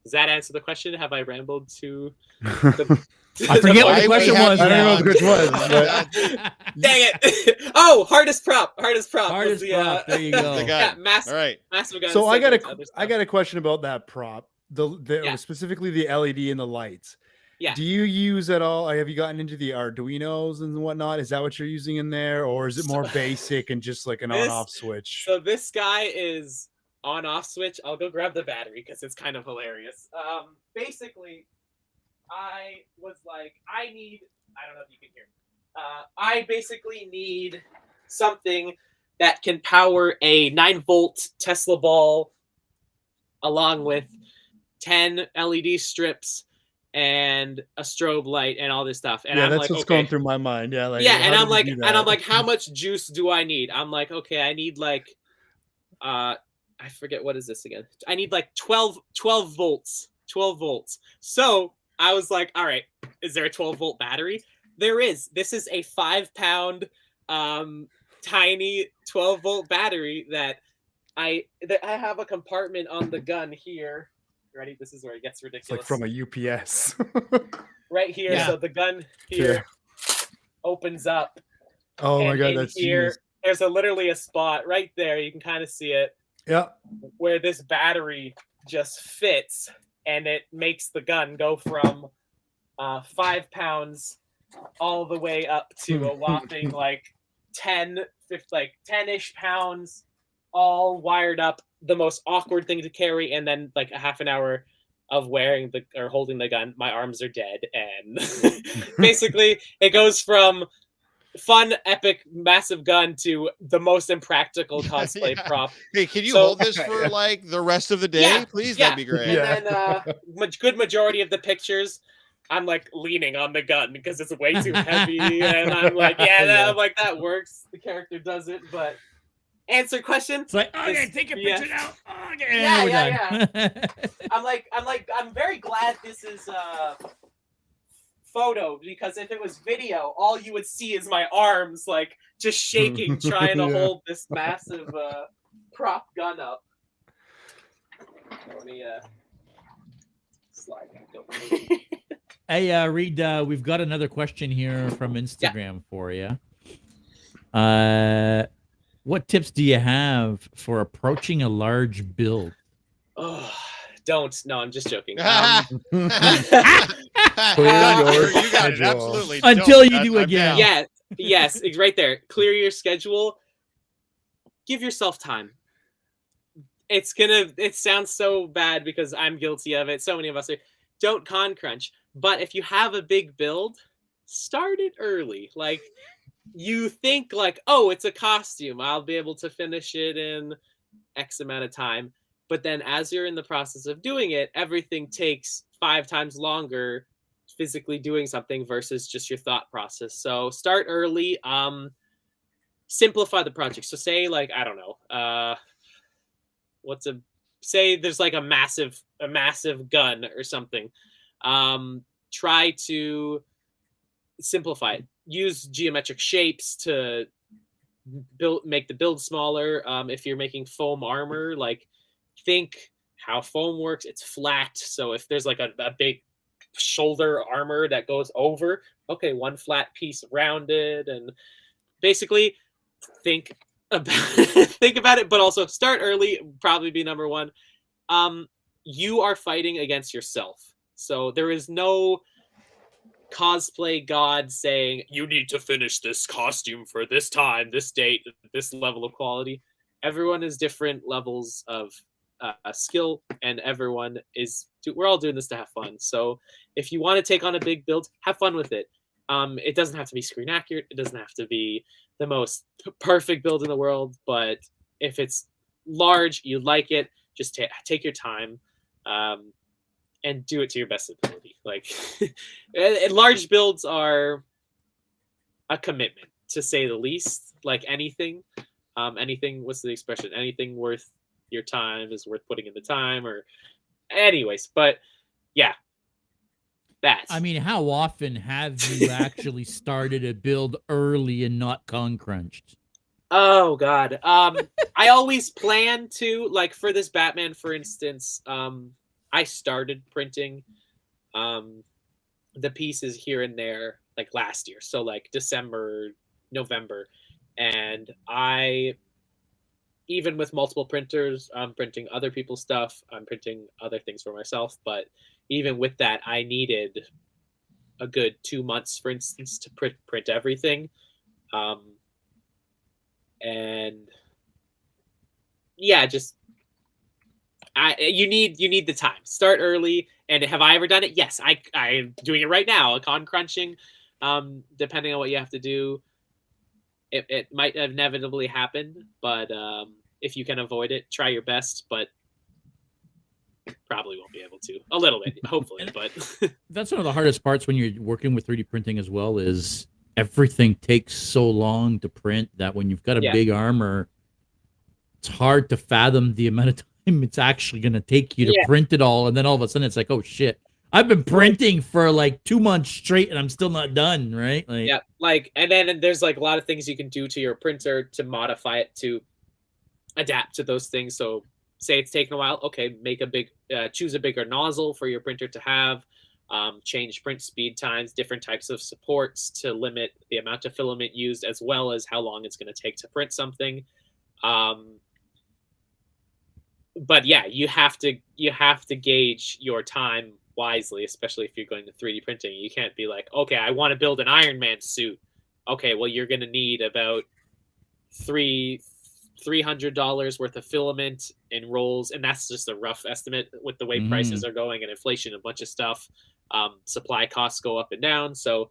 does that answer the question? Have I rambled to the I forget what the question was. I don't know what the question was. But... Dang it! Oh, hardest prop. There you go. Yeah, massive. All right. Massive guns. So I got a question about that prop. Specifically the LED and the lights. Yeah. Do you use at all? Have you gotten into the Arduinos and whatnot? Is that what you're using in there, or is it more basic and just like an on-off switch? So this guy is on-off switch. I'll go grab the battery because it's kind of hilarious. Basically, I was like, I don't know if you can hear me. I basically need something that can power a 9-volt Tesla ball along with 10 LED strips and a strobe light and all this stuff. And yeah, I'm that's like, what's going through my mind. Yeah, like, and I'm like, how much juice do I need? I'm like, okay, I need like, I forget, what is this again? I need like 12 volts. 12 volts. So I was like, all right, is there a 12-volt battery? There is. This is a 5-pound tiny 12-volt battery that I have a compartment on the gun here. Ready? This is where it gets ridiculous. It's like from a UPS. Right here. Yeah. So the gun here opens up. Oh my God, that's here. genius. There's literally a spot right there. You can kind of see it. Yeah. Where this battery just fits, and it makes the gun go from 5 pounds all the way up to a whopping like 10-ish pounds, all wired up. The most awkward thing to carry, and then like a half an hour of wearing or holding the gun, my arms are dead, and basically it goes from fun, epic, massive gun to the most impractical cosplay prop. Hey, can you hold this for like the rest of the day, please? That'd be great. And then good majority of the pictures I'm like leaning on the gun because it's way too heavy, and I'm like, I'm like, that works. The character does it, but answer question. It's like, okay, take your picture now. Okay, yeah. I'm very glad this is photo, because if it was video, all you would see is my arms like just shaking, trying to hold this massive prop gun up. Let me slide back over. Hey, Reed, we've got another question here from Instagram for you. What tips do you have for approaching a large build? Oh, don't. No, I'm just joking. You got it. Absolutely. Until you do again. Yeah. Yes. It's right there. Clear your schedule. Give yourself time. It sounds so bad because I'm guilty of it. So many of us are. Don't con crunch. But if you have a big build, start it early. Like, you think like, oh, it's a costume, I'll be able to finish it in X amount of time. But then as you're in the process of doing it, everything takes 5 times longer physically doing something versus just your thought process. So start early. Simplify the project. So say like, I don't know, say there's like a massive gun or something. Try to simplify it. Use geometric shapes to make the build smaller. If you're making foam armor, like, think how foam works. It's flat, so if there's like a big shoulder armor that goes over, okay, one flat piece rounded, and basically think about it, but also start early. Probably be number one. You are fighting against yourself, so there is no cosplay god saying you need to finish this costume for this time, this date, this level of quality. Everyone is different levels of skill, and we're all doing this to have fun. So if you want to take on a big build, have fun with it. It doesn't have to be screen accurate. It doesn't have to be the most perfect build in the world, but if it's large, you like it, just take your time. And do it to your best ability. Like, large builds are a commitment, to say the least. Like anything, what's the expression? Anything worth your time is worth putting in the time. Or, anyways, but yeah, that. I mean, how often have you actually started a build early and not con crunched? Oh God, I always plan to, like, for this Batman, for instance. I started printing the pieces here and there like last year. So like December, November. And even with multiple printers, I'm printing other people's stuff. I'm printing other things for myself. But even with that, I needed a good 2 months, for instance, to print everything. And yeah, just... you need the time. Start early. And have I ever done it? Yes, I'm doing it right now. Con crunching, depending on what you have to do, it might inevitably happen. But if you can avoid it, try your best. But probably won't be able to. A little bit, hopefully. But that's one of the hardest parts when you're working with 3D printing as well. Is everything takes so long to print that when you've got a big armor, it's hard to fathom the amount of time it's actually going to take you to print it all. And then all of a sudden it's like, oh shit, I've been printing for like 2 months straight and I'm still not done. Right. Like, yeah. Like, and then there's like a lot of things you can do to your printer to modify it to adapt to those things. So say it's taken a while. Okay. Make choose a bigger nozzle for your printer to have, change print speed times, different types of supports to limit the amount of filament used, as well as how long it's going to take to print something. But yeah, you have to gauge your time wisely, especially if you're going to 3D printing. You can't be like, okay, I want to build an Iron Man suit. Okay, well, you're going to need about $300 worth of filament and rolls, and that's just a rough estimate with the way prices are going and inflation, a bunch of stuff. Supply costs go up and down, so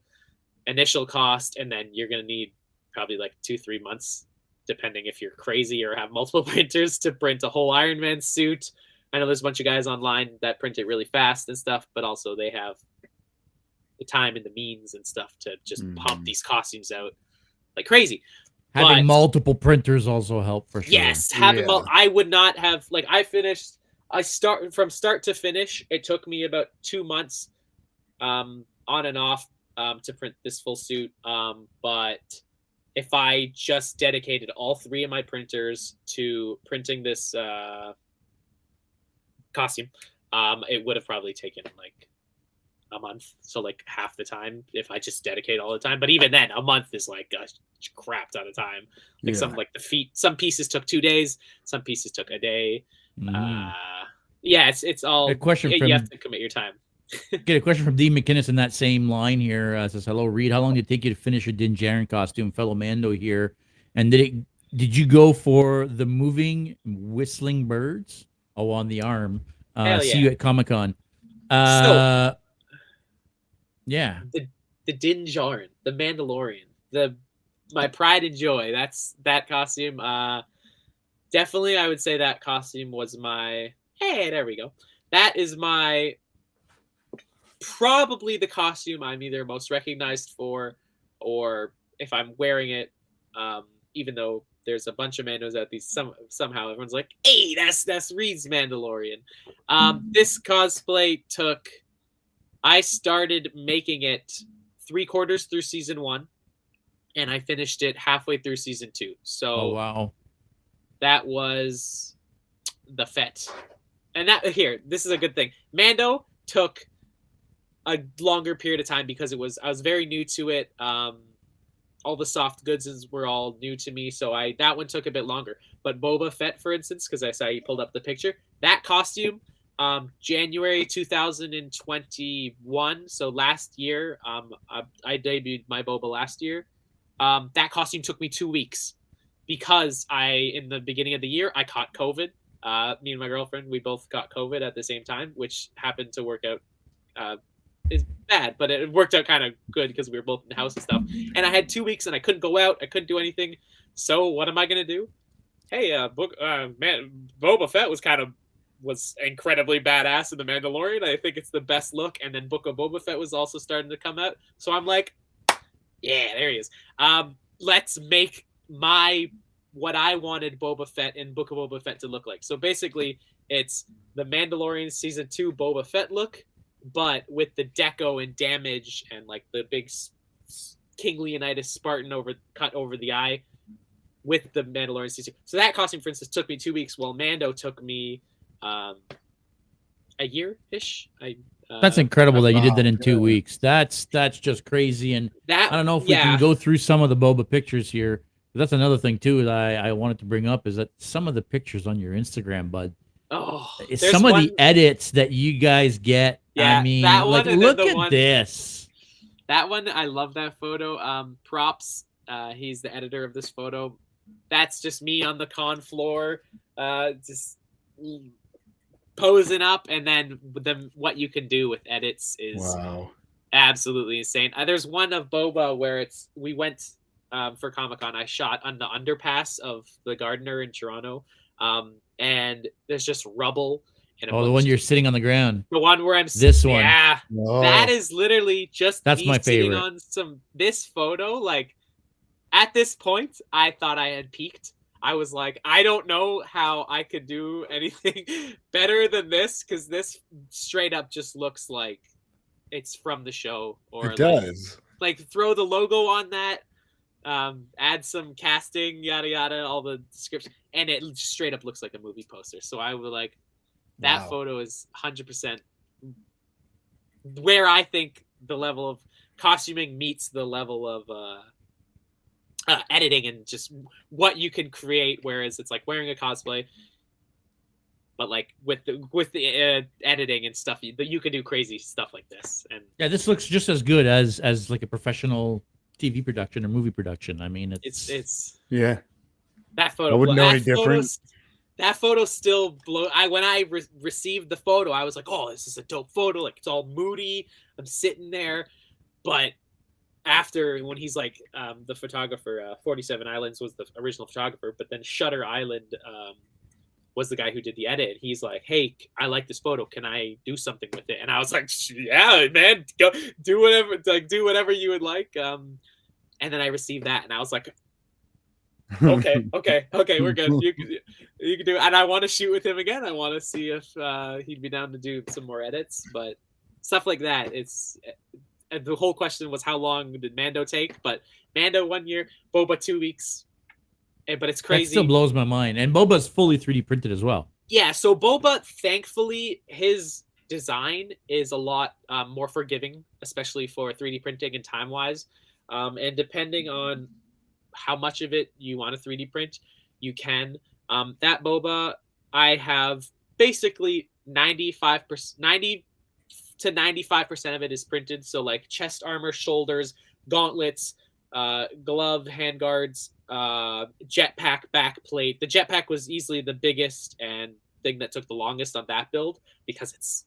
initial cost, and then you're going to need probably like 2-3 months, depending if you're crazy or have multiple printers, to print a whole Iron Man suit. I know there's a bunch of guys online that print it really fast and stuff, but also they have the time and the means and stuff to just pump these costumes out like crazy. Having multiple printers also help for sure. Yes, having I would not have like I start from start to finish. It took me about 2 months, on and off, to print this full suit. But if I just dedicated all 3 of my printers to printing this costume, it would have probably taken like a month. So like half the time if I just dedicate all the time. But even then, a month is like a crap ton of time. Like some pieces took 2 days, some pieces took a day. It's all a question from, you have to commit your time. Get a question from Dean McInnes in that same line here. Says, hello, Reed. How long did it take you to finish your Din Djarin costume, fellow Mando here? And did you go for the moving whistling birds? Oh, on the arm. See you at Comic-Con. Yeah. The Din Djarin, the Mandalorian, my pride and joy. That's that costume. Definitely, I would say that costume was my. Hey, there we go. That is my. Probably the costume I'm either most recognized for, or if I'm wearing it, even though there's a bunch of Mandos at these, somehow everyone's like, hey, that's Reed's Mandalorian. This cosplay I started making it 3/4 through season 1, and I finished it halfway through season 2. So wow, that was the Fett. And this is a good thing. Mando took a longer period of time because I was very new to it. All the soft goods were all new to me, so that one took a bit longer. But Boba Fett, for instance, because I saw you pulled up the picture, that costume, January 2021, so last year, I debuted my Boba last year. That costume took me 2 weeks because in the beginning of the year, I caught COVID. Me and my girlfriend, we both got COVID at the same time, which happened to work out. Is bad, but it worked out kind of good because we were both in the house and stuff. And I had 2 weeks and I couldn't go out. I couldn't do anything. So what am I gonna do? Hey, Boba Fett was incredibly badass in The Mandalorian. I think it's the best look. And then Book of Boba Fett was also starting to come out. So I'm like, yeah, there he is. Let's make what I wanted Boba Fett and Book of Boba Fett to look like. So basically, it's the Mandalorian season 2 Boba Fett look, but with the deco and damage and like the big King Leonidas Spartan cut over the eye with the Mandalorian season. So that costume, for instance, took me 2 weeks. While Mando took me a year-ish. That's incredible that you did that in 2 weeks. That's just crazy. And I don't know if we can go through some of the Boba pictures here. That's another thing too that I wanted to bring up is that some of the pictures on your Instagram, bud. Oh, some of the edits that you guys get. Yeah, I mean, like, look at this. That one, I love that photo. Props. He's the editor of this photo. That's just me on the con floor, just posing up, and then what you can do with edits is absolutely insane. There's one of Boba where we went for Comic-Con. I shot on the underpass of the Gardener in Toronto, and there's just rubble. The one you're sitting on the ground. The one where I'm this one. Yeah, that is literally just that's my favorite. On this photo. Like at this point, I thought I had peaked. I was like, I don't know how I could do anything better than this because this straight up just looks like it's from the show. Or it does. Like throw the logo on that, add some casting, yada yada, all the scripts, and it straight up looks like a movie poster. So I was like. That photo is 100% where I think the level of costuming meets the level of editing and just what you can create. Whereas it's like wearing a cosplay, but like with the editing and stuff, you can do crazy stuff like this. And yeah, this looks just as good as like a professional TV production or movie production. I mean, it's yeah. That photo. I wouldn't know any different. That photo still blows. When I received the photo, I was like, "Oh, this is a dope photo." Like it's all moody. I'm sitting there, but after when he's like the photographer, 47 Islands was the original photographer, but then Shutter Island was the guy who did the edit. And he's like, "Hey, I like this photo. Can I do something with it?" And I was like, "Yeah, man, go do whatever you would like." And then I received that, and I was like, okay, we're good. You can do it. And I want to shoot with him again. I want to see if he'd be down to do some more edits, but stuff like that. It's the whole question was how long did Mando take? But Mando 1 year, Boba 2 weeks. But it's crazy. That still blows my mind. And Boba's fully 3D printed as well. Yeah, so Boba, thankfully, his design is a lot more forgiving, especially for 3D printing and time-wise. And depending on how much of it you want to 3D print, you can. That Boba, I have basically 90 to 95% of it is printed. So like chest armor, shoulders, gauntlets, glove, handguards, jetpack, back plate. The jetpack was easily the biggest and thing that took the longest on that build because it's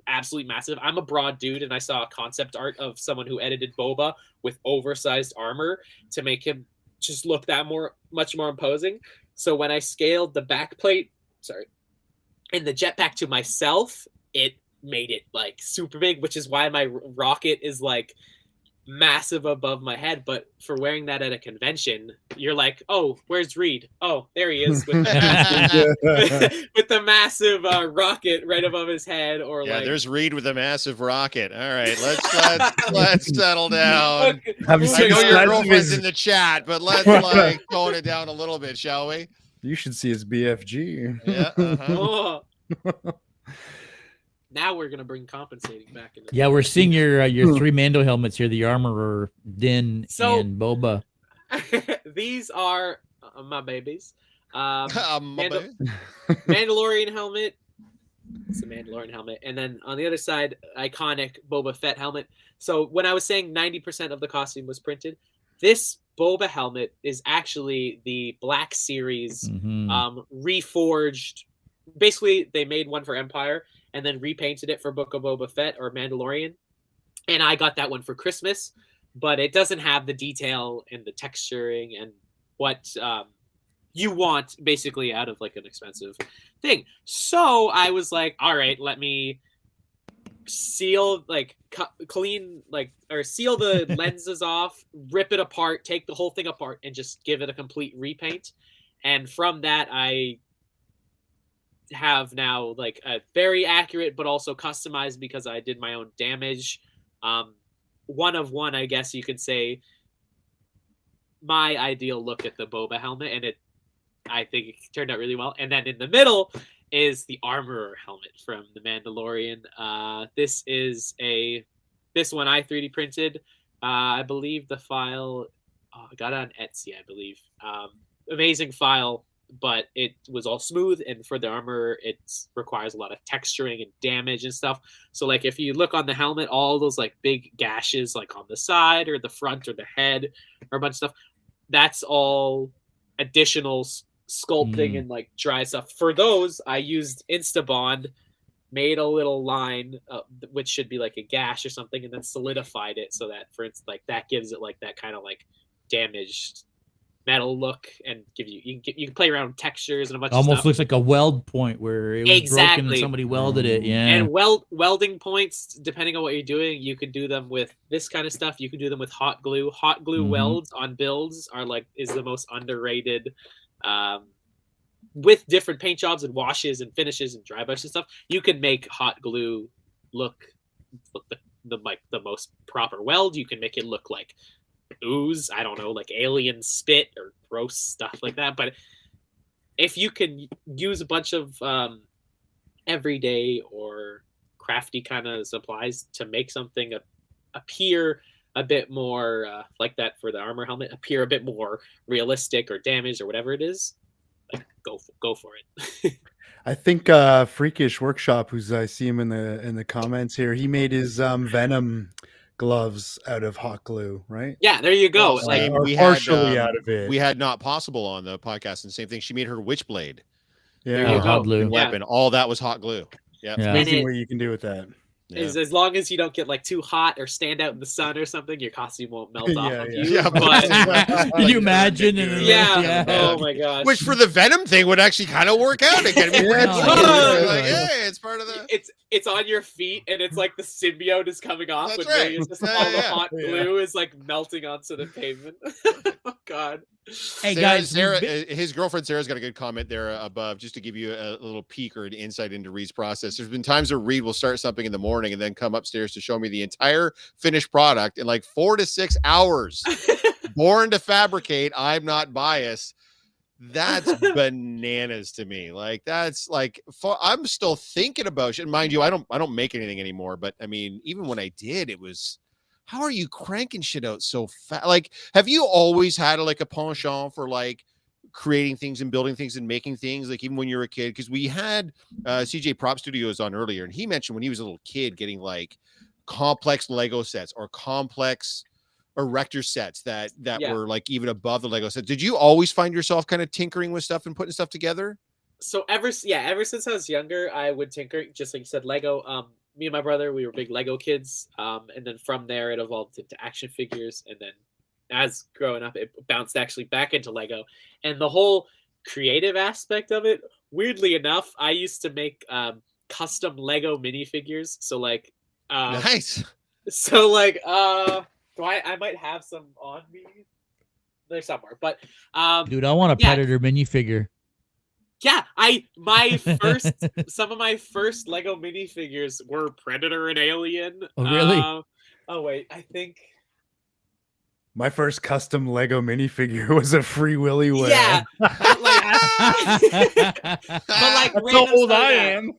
absolutely massive. I'm a broad dude, and I saw a concept art of someone who edited Boba with oversized armor to make him just look much more imposing. So when I scaled the back plate, and the jetpack to myself, it made it like super big, which is why my rocket is like massive above my head. But for wearing that at a convention, you're like, oh, where's Reed? Oh, there he is with the massive rocket right above his head. Or there's Reed with a massive rocket. All right, let's settle down. Okay. I know your girlfriend's in the chat, but let's like tone it down a little bit, shall we? You should see his BFG. Yeah. Now we're gonna bring compensating back into. Yeah, we're seeing your 3 Mando helmets here: the Armorer, Din, and Boba. These are my babies. Baby. Mandalorian helmet. It's a Mandalorian helmet, and then on the other side, iconic Boba Fett helmet. So when I was saying 90% of the costume was printed, this Boba helmet is actually the Black Series reforged. Basically, they made one for Empire and then repainted it for Book of Boba Fett or Mandalorian. And I got that one for Christmas, but it doesn't have the detail and the texturing and what you want basically out of like an expensive thing. So I was like, all right, let me seal seal the lenses off, rip it apart, take the whole thing apart, and just give it a complete repaint. And from that, I have now like a very accurate but also customized, because I did my own damage, 1 of 1, I guess you could say, my ideal look at the Boba helmet, and I think it turned out really well. And then in the middle is the Armorer helmet from the Mandalorian. This one I 3D printed. I believe the file I got it on Etsy, I believe. Amazing file, but it was all smooth, and for the armor it requires a lot of texturing and damage and stuff. So like if you look on the helmet, all those like big gashes like on the side or the front or the head or a bunch of stuff, that's all additional sculpting and like dry stuff. For those I used Instabond, made a little line which should be like a gash or something, and then solidified it so that, for instance, like that gives it like that kind of like damaged metal look, and give you can play around with textures and a bunch of stuff. Almost looks like a weld point where it was broken and somebody welded it. Yeah. And welding points, depending on what you're doing, you can do them with this kind of stuff. You can do them with hot glue. Hot glue welds on builds is the most underrated. With different paint jobs and washes and finishes and dry brush and stuff, you can make hot glue look the most proper weld. You can make it look like ooze, I don't know, like alien spit or gross stuff like that. But if you can use a bunch of everyday or crafty kind of supplies to make something appear a bit more like that for the armor helmet, appear a bit more realistic or damaged or whatever it is, like go for it. I think Freakish Workshop, I see him in the comments here, he made his Venom gloves out of hot glue, right? Yeah, there you go. Like partially out of it. We had Not Possible on the podcast, and same thing. She made her Witchblade. Yeah, hot glue weapon. All that was hot glue. Yeah, it's amazing what you can do with that. As long as you don't get like too hot or stand out in the sun or something, your costume won't melt off of you. Yeah, but Can you imagine? yeah. Oh my gosh. Which for the Venom thing would actually kind of work out again. It's part of the. It's on your feet and it's like the symbiote is coming off. That's and right. It's just all the hot glue is like melting onto the pavement. Oh God. Hey guys, Sarah, his girlfriend Sarah's got a good comment there above, just to give you a little peek or an insight into Reed's process. There's been times where Reed will start something in the morning and then come upstairs to show me the entire finished product in like 4 to 6 hours. Born to fabricate. I'm not biased. That's bananas to me. Like that's like I'm still thinking about shit. Mind you, I don't make anything anymore. But I mean, even when I did, it was. How are you cranking shit out so fast? Like, have you always had like a penchant for like creating things and building things and making things? Like even when you were a kid, because we had CJ Prop Studios on earlier, and he mentioned when he was a little kid getting like complex Lego sets or complex erector sets that were like even above the Lego set. Did you always find yourself kind of tinkering with stuff and putting stuff together? So ever since I was younger, I would tinker, just like you said, Lego. Me and my brother, we were big Lego kids. And then from there, it evolved into action figures. And then as growing up, it bounced actually back into Lego. And the whole creative aspect of it, weirdly enough, I used to make custom Lego minifigures. So like, Nice. So like, I might have some on me. They're somewhere, but dude, I want a Predator minifigure. Yeah, some of my first Lego minifigures were Predator and Alien. Oh, really? Oh wait, I think my first custom Lego minifigure was a Free Willy whale. Yeah, but that's how old I am.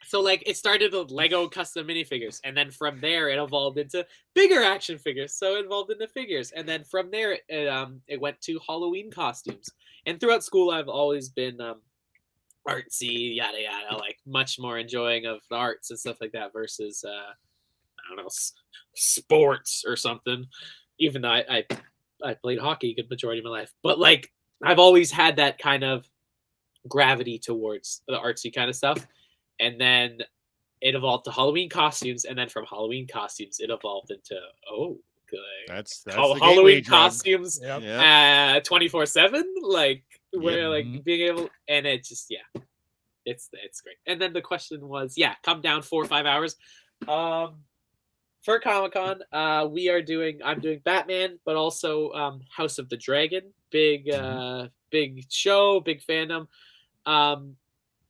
So like it started with Lego custom minifigures, and then from there it evolved into bigger action figures. So it evolved into figures, and then from there it went to Halloween costumes. And throughout school, I've always been artsy, yada yada, like much more enjoying of the arts and stuff like that versus I don't know, sports or something. Even though I played hockey a good majority of my life, but like I've always had that kind of gravity towards the artsy kind of stuff. And then it evolved to Halloween costumes, and then from Halloween costumes, it evolved into that's Halloween costumes, 24/7, like where like being able, and it just it's great. And then the question was, come down 4 or 5 hours. For Comic-Con, I'm doing Batman, but also House of the Dragon, big show, big fandom.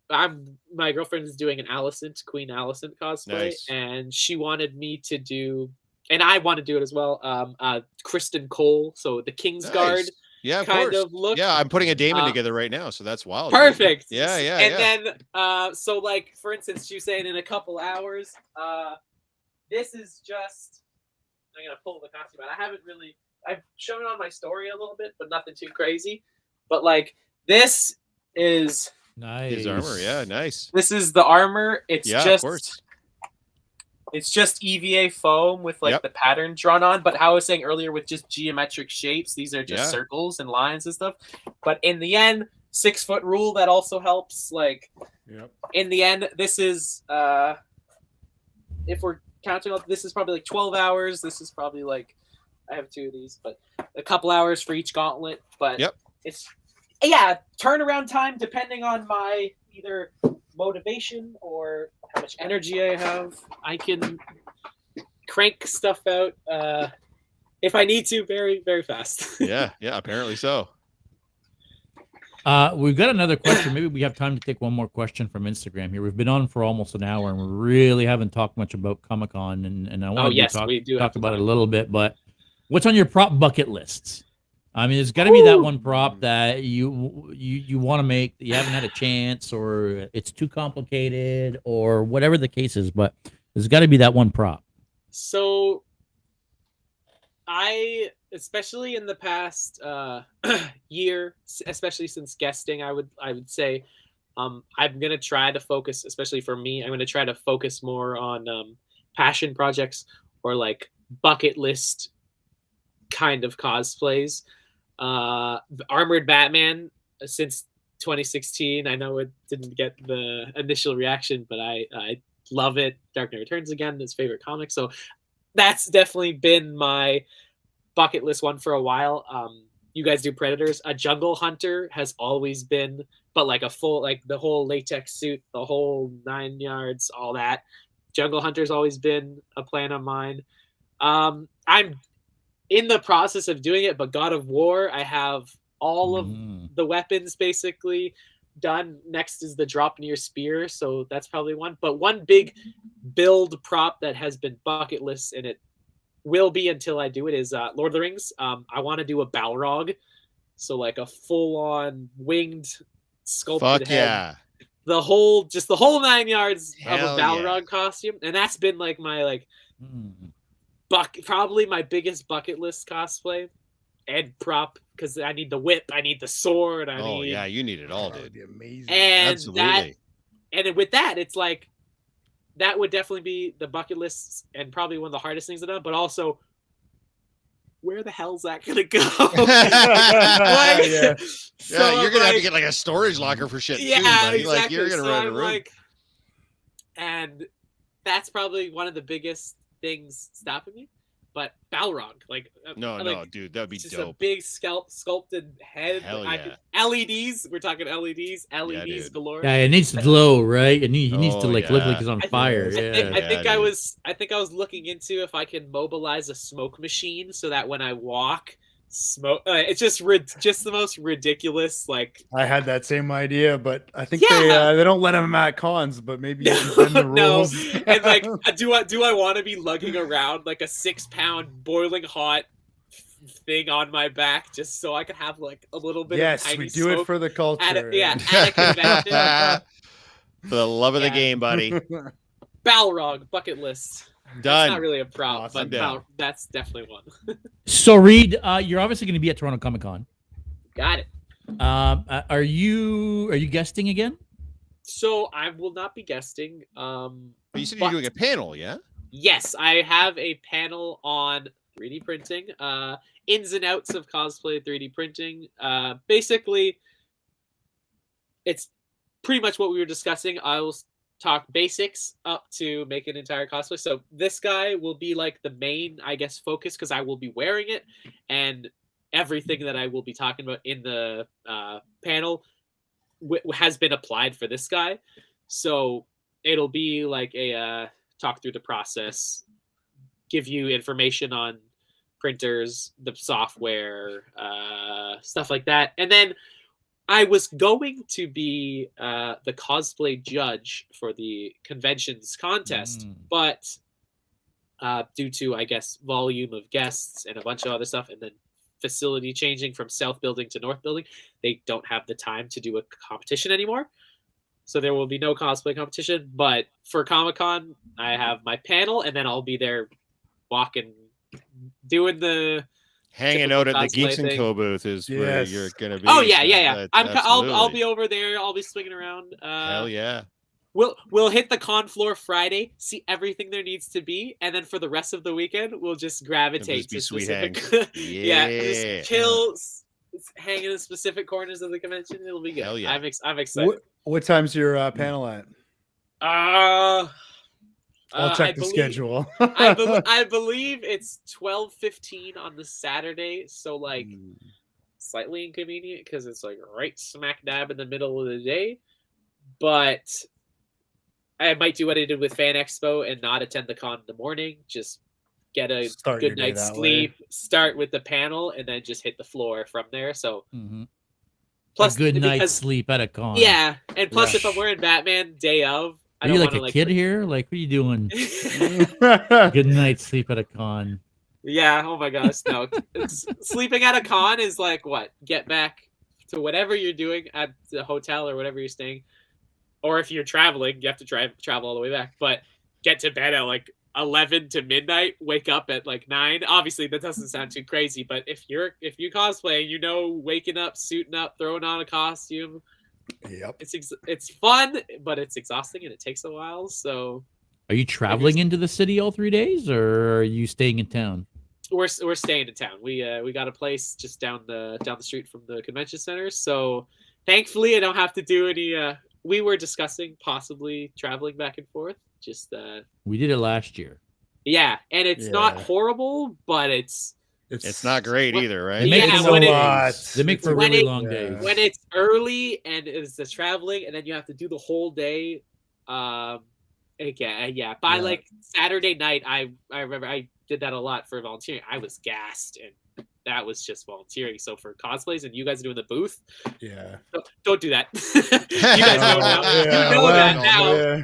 My girlfriend is doing an Queen Alicent cosplay, and she wanted me to do, and I want to do it as well. Kristen Cole, so the Kingsguard, kind of look. Yeah, I'm putting a Damon together right now, so that's wild. Perfect. Yeah. And then, so like for instance, she was saying in a couple hours, this is just. I'm gonna pull the costume out. I've shown it on my story a little bit, but nothing too crazy. But like this is. Nice. His armor, nice. This is the armor. It's of course. It's just EVA foam with like the pattern drawn on. But how I was saying earlier, with just geometric shapes, these are just circles and lines and stuff. But in the end, 6 foot rule that also helps. Like, in the end, this is if we're counting up, this is probably like 12 hours. This is probably like I have 2 of these, but a couple hours for each gauntlet. But it's. Turnaround time depending on my either motivation or how much energy I have. I can crank stuff out if I need to very, very fast. yeah, apparently so. We've got another question. Maybe we have time to take one more question from Instagram here. We've been on for almost an hour, and we really haven't talked much about Comic-Con, and I want to talk about it a little bit. But what's on your prop bucket lists? I mean, there's got to be that one prop that you want to make that you haven't had a chance, or it's too complicated, or whatever the case is. But there's got to be that one prop. So, especially in the past year, especially since guesting, I would say I'm gonna try to focus, especially for me, I'm gonna try to focus more on passion projects or like bucket list kind of cosplays. Armored Batman since 2016. I know it didn't get the initial reaction, but I love it. Dark Knight Returns again, his favorite comic. So that's definitely been my bucket list one for a while. You guys do Predators. A Jungle Hunter has always been, but like a full, like the whole latex suit, the whole 9 yards, all that. Jungle Hunter's always been a plan of mine. I'm in the process of doing it, but God of War, I have all of the weapons basically done. Next is the drop near spear, so that's probably one. But one big build prop that has been bucket list, and it will be until I do it, is Lord of the Rings. I want to do a Balrog, so like a full-on winged sculpted head. The whole 9 yards Hell of a Balrog costume, and that's been like my probably my biggest bucket list cosplay and prop, because I need the whip, I need the sword, you need it all, dude. That would be amazing. And Absolutely. with that, it's like that would definitely be the bucket list and probably one of the hardest things to do. But also, where the hell's that gonna go? You're gonna have to get like a storage locker for shit. Yeah, too, buddy. exactly. Like you're gonna run a room. And that's probably one of the biggest things stopping me. But Balrog, no, dude, that'd be just dope. a big sculpted head. Hell yeah. LEDs. We're talking LEDs galore. Yeah, it needs to glow, right? And he needs to look like he's on fire. I think I was looking into if I can mobilize a smoke machine so that when I walk, smoke. It's just the most ridiculous. Like, I had that same idea, but I think they don't let them at cons. But maybe you can bend the rules. No. And like, do I want to be lugging around like a 6-pound boiling hot thing on my back just so I could have like a little bit of tiny we do it for the culture. at a convention. For the love of the game, buddy. Balrog bucket list. Done. It's not really a prop, Awesome. but that's definitely one. So, Reed, you're obviously going to be at Toronto Comicon. Got it. Are you guesting again? So I will not be guesting. But you said you're doing a panel, yeah? Yes, I have a panel on 3D printing, ins and outs of cosplay 3D printing. Basically, it's pretty much what we were discussing. I will talk basics up to make an entire cosplay. So this guy will be like the main, I guess, focus, because I will be wearing it, and everything that I will be talking about in the panel has been applied for this guy. So it'll be like a talk through the process, give you information on printers, the software, stuff like that. And then I was going to be the cosplay judge for the convention's contest, but due to, I guess, volume of guests and a bunch of other stuff, and then facility changing from South Building to North Building, they don't have the time to do a competition anymore. So there will be no cosplay competition. But for Comic-Con, I have my panel, and then I'll be there walking, doing the hanging out at the Geeks and Co booth is where you're gonna be. Oh yeah. I'll be over there. I'll be swinging around. Hell yeah. We'll hit the con floor Friday, see everything there needs to be, and then for the rest of the weekend, we'll just gravitate to specific. Just chill, hang in specific corners of the convention. It'll be good. Hell yeah. I'm excited. What time's your panel at? I'll check the schedule. I believe it's 12:15 on the Saturday, so like slightly inconvenient because it's like right smack dab in the middle of the day. But I might do what I did with Fan Expo and not attend the con in the morning. Just get a good night's sleep, start with the panel, and then just hit the floor from there. So plus a good night's sleep at a con. Yeah, and plus if I'm wearing Batman day of, are you like a kid here? Like, what are you doing? Good night's sleep at a con. Yeah. Oh my gosh. No, sleeping at a con is like what? Get back to whatever you're doing at the hotel or whatever you're staying, or if you're traveling, you have to travel all the way back. But get to bed at like 11 to midnight. Wake up at like 9. Obviously, that doesn't sound too crazy, but if you cosplay, waking up, suiting up, throwing on a costume. Yep. It's fun, but it's exhausting and it takes a while. So, are you traveling into the city all 3 days, or are you staying in town? We're staying in town. We got a place just down the street from the convention center. So, thankfully, I don't have to do any. We were discussing possibly traveling back and forth, Just We did it last year. yeah, and it's not horrible, but it's not great either, right? They make Yeah, for when long it- days. They make It's for a- really when long yeah. days. when it's early and it's the traveling, and then you have to do the whole day. Yeah. By Yeah. like Saturday night, I remember I did that a lot for volunteering. I was gassed, and that was just volunteering. So for cosplays and you guys doing the booth, Yeah. don't do that. You guys know now. Yeah, You know well, that now. yeah.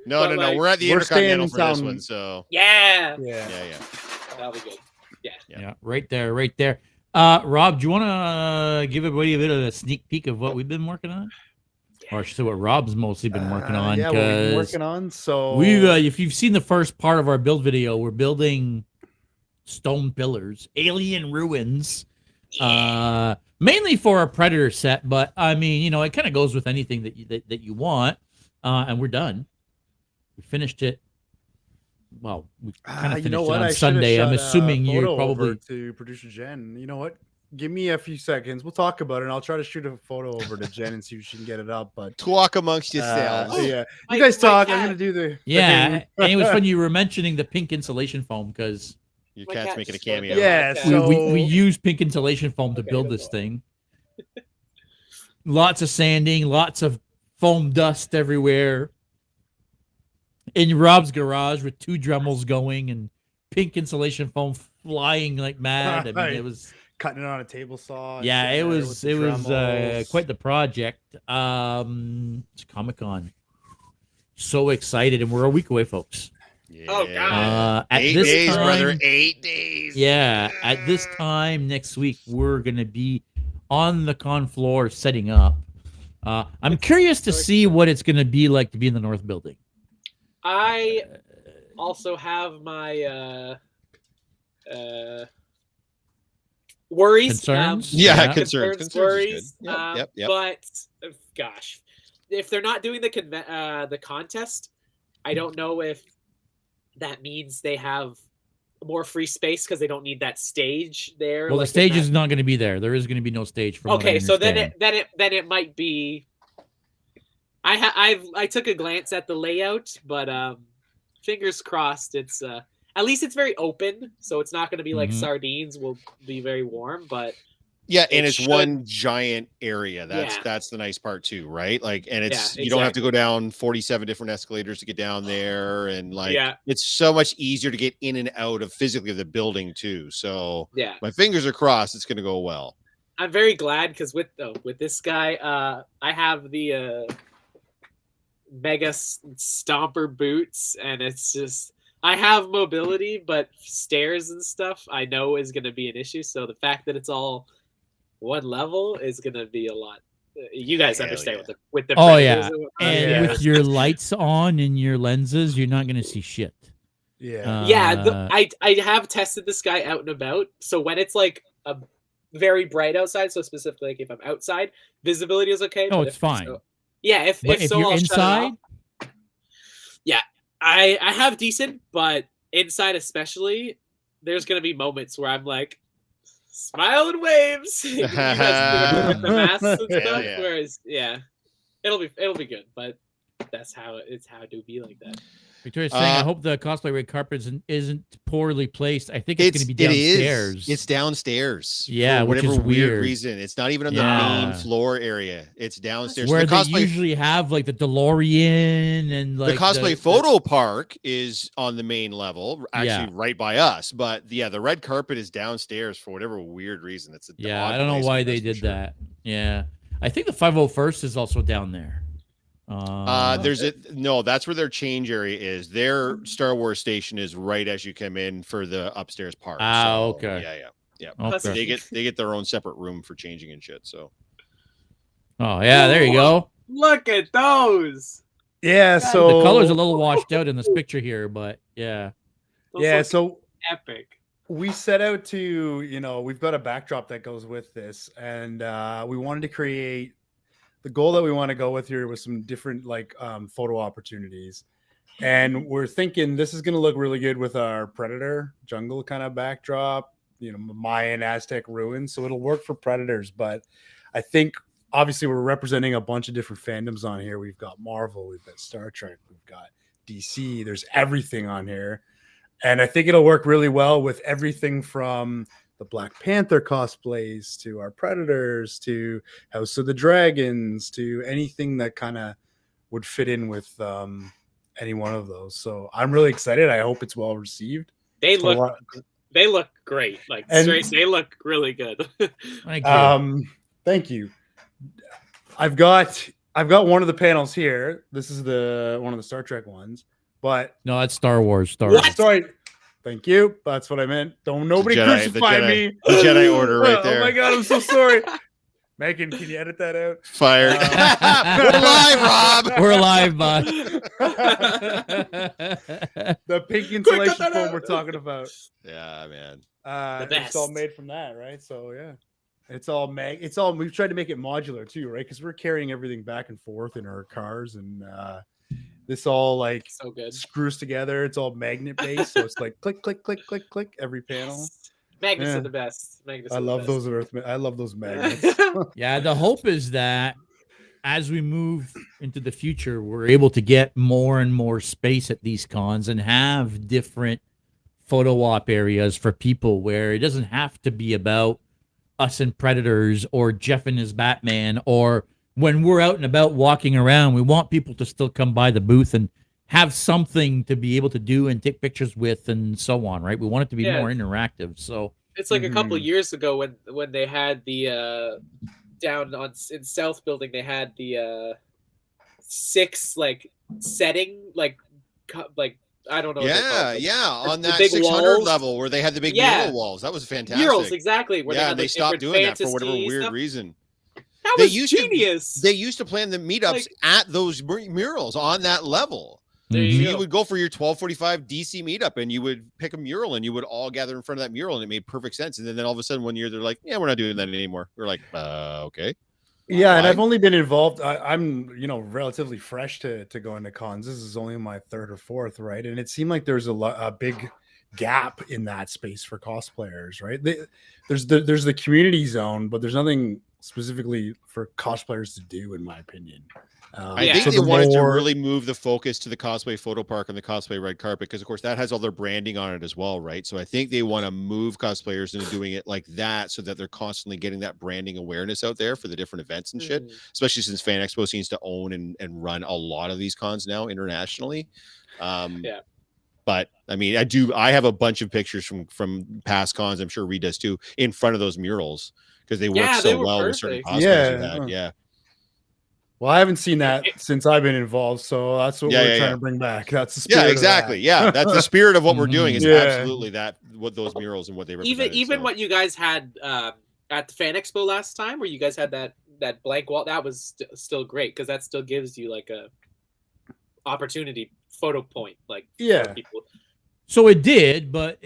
No, But, no. like, We're at the we're Intercontinental staying for this in one, town. so Yeah, Yeah. yeah. that'll be good. Yeah, right there. Rob, do you want to give everybody a bit of a sneak peek of what we've been working on? Or I should say what Rob's mostly been working on. Yeah, what we've been 'cause working on. So we've, if you've seen the first part of our build video, we're building stone pillars, alien ruins, mainly for a predator set. But I mean, you know, it kind of goes with anything that you want. And we're done. We finished it. Well, we kind of finished you know it what? on I should've Sunday. I'm shot a assuming you're photo over probably. to producer Jen. You know what? Give me a few seconds. We'll talk about it, and I'll try to shoot a photo over to Jen and see if she can get it up. But Talk amongst yourselves. yeah, My- you guys my talk. cat. I'm gonna do the Yeah, and it was when you were mentioning the pink insulation foam because Your My cat's cat's making a just going cameo. down. Yeah, Okay. so we use pink insulation foam to Okay, build that's this all. thing. Lots of sanding, lots of foam dust everywhere. In Rob's garage with 2 Dremels going and pink insulation foam flying like mad. I mean, it was cutting it on a table saw. and yeah, sitting it there was with the it was Dremels. quite the project. It's Comic-Con. So excited, and we're a week away, folks. Yeah. Oh, God. At 8 this days, time, brother. 8 days. Yeah, at this time next week, we're gonna be on the con floor setting up. I'm curious to see what it's gonna be like to be in the North Building. I also have my worries. Concerns? Yeah, Yeah. concerns. Concerns is worries. good. Yep. But gosh, if they're not doing the contest, I don't know if that means they have more free space because they don't need that stage there. Well, the like in stage that- is not going to be there. There is going to be no stage. From okay. So then understand. it might be. I took a glance at the layout, but fingers crossed. It's at least it's very open, so it's not going to be like Mhm. sardines. Will be very warm, but Yeah, and It it's should- one giant area. Yeah. That's the nice part too, right? Like, and it's Yeah, you don't have to exactly. go down 47 different escalators to get down there, and like Yeah. it's so much easier to get in and out of physically the building too. So yeah. my fingers are crossed; it's going to go well. I'm very glad because with this guy, I have the mega stomper boots, and it's just I have mobility, but stairs and stuff I know is going to be an issue. So the fact that it's all one level is going to be a lot. You guys Hell understand yeah. with the Oh, predators yeah. and whatnot. And Yeah. with your lights on and your lenses, you're not going to see shit. Yeah. Yeah, I have tested this guy out and about. So when it's like a very bright outside, so specifically like if I'm outside, visibility is okay. Oh, but it's if fine. yeah, if But if so, you're I'll shut it off. inside, I have decent, but inside especially, there's gonna be moments where I'm like, smile and waves. You guys do it with the masks and Hell stuff. yeah. Whereas, yeah, it'll be good, but that's how it's how it do be like that. Victoria's saying, I hope the cosplay red carpet isn't poorly placed. I think it's going to be It downstairs. is. It's downstairs. Yeah, for which whatever is weird weird. reason. It's not even on Yeah. the main floor area. It's downstairs. where the they cosplay, usually have like the DeLorean and like the cosplay photo park is on the main level, actually Yeah. right by us. But yeah, the red carpet is downstairs for whatever weird reason. It's a Yeah, odd I don't know placement, why they that's for did sure. that. Yeah, I think the 501st is also down there. There's no, that's where their change area is. Their Star Wars station is right as you come in for the upstairs part. Okay. Yeah. Okay. They get their own separate room for changing and shit. So Oh yeah, there you go. Look at those. Yeah. God, So The color's a little washed out in this picture here, but yeah. Those yeah. look So epic. we set out to, we've got a backdrop that goes with this, and we wanted to create the goal that we want to go with here was some different photo opportunities. And we're thinking this is going to look really good with our Predator jungle kind of backdrop, Mayan Aztec ruins. So it'll work for Predators. But I think obviously we're representing a bunch of different fandoms on here. We've got Marvel, we've got Star Trek, we've got DC. There's everything on here. And I think it'll work really well with everything from the Black Panther cosplays to our Predators to House of the Dragons to anything that kind of would fit in with any one of those. So I'm really excited. I hope it's well received. They look great. Like straight, they look really good. Thank you. I've got one of the panels here. This is one of the Star Trek ones. But no, that's Star Wars. Sorry. Thank you. That's what I meant. Don't nobody crucify me. The Jedi Order right there. Oh my god, I'm so sorry. Megan, can you edit that out? Fired. We're live, Rob. We're alive, bud. The pink insulation foam we're talking about. Yeah, man. It's all made from that, right? So yeah. It's all we've tried to make it modular too, right? Because we're carrying everything back and forth in our cars, and this all like so good. Screws together. It's all magnet based, so it's like click, click, click, click, click every panel. Magnets are the best. I love those magnets. Yeah, the hope is that as we move into the future, we're able to get more and more space at these cons and have different photo op areas for people where it doesn't have to be about us and Predators or Jeff and his Batman, or when we're out and about walking around, we want people to still come by the booth and have something to be able to do and take pictures with and so on, right? We want it to be more interactive. So it's like a couple of years ago when they had the down in South Building, they had the 6 like setting like I don't know. Yeah, on that 600 walls level where they had the big mural walls. That was fantastic. Murals, exactly. Where they stopped doing that for whatever weird reason. That was genius. They used to plan the meetups at those murals on that level. You would go for your 12:45 DC meetup, and you would pick a mural, and you would all gather in front of that mural, and it made perfect sense. And then all of a sudden, one year they're like, "Yeah, we're not doing that anymore." We're like, "Okay." Yeah, and I've only been involved. I'm relatively fresh to going to cons. This is only my 3rd or 4th, right? And it seemed like there's a big gap in that space for cosplayers, right? There's the community zone, but there's nothing specifically for cosplayers to do, in my opinion. I think they wanted to really move the focus to the cosplay photo park and the cosplay red carpet, because of course that has all their branding on it as well, right? So I think they want to move cosplayers into doing it like that, so that they're constantly getting that branding awareness out there for the different events and shit, especially since Fan Expo seems to own and run a lot of these cons now internationally. But I mean, I have a bunch of pictures from past cons, I'm sure Reed does too, in front of those murals, because they work so well with certain cosplayers. Yeah. Well, I haven't seen that since I've been involved, so that's what we're trying to bring back. That's the spirit. Exactly. That's the spirit of what we're doing. Is absolutely what those murals and what they represent. Even what you guys had at the Fan Expo last time, where you guys had that blank wall, that was still great, because that still gives you like a opportunity photo point, like for people. So it did, but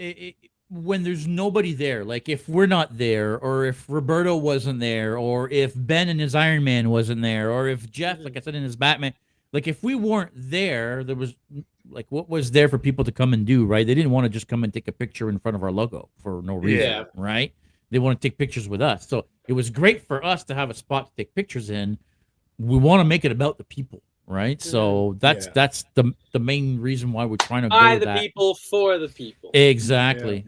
when there's nobody there, like if we're not there, or if Roberto wasn't there, or if Ben and his Iron Man wasn't there, or if Jeff, like I said, in his Batman, like if we weren't there, there was like, what was there for people to come and do, right? They didn't want to just come and take a picture in front of our logo for no reason, right? They want to take pictures with us. So it was great for us to have a spot to take pictures in. We want to make it about the people, right? So that's the main reason why we're trying to by the people for the people. Exactly.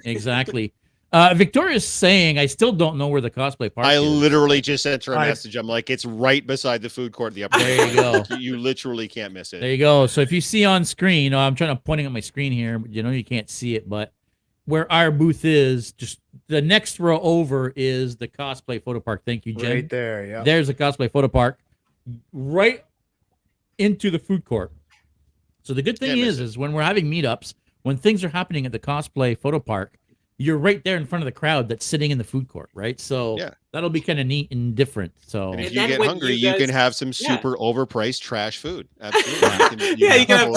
Victoria's saying, I still don't know where the cosplay park is. I literally just sent her a message. I'm like, it's right beside the food court. The upper there you go. You literally can't miss it. There you go. So if you see on screen, I'm pointing at my screen here. You can't see it, but where our booth is, just the next row over is the cosplay photo park. Thank you, Jen. Right there. Yeah. There's a cosplay photo park. Right into the food court. So the good thing is when we're having meetups, when things are happening at the cosplay photo park, you're right there in front of the crowd that's sitting in the food court, right? So that'll be kind of neat and different. So and if you get hungry, you can have some super overpriced trash food. Absolutely. You can have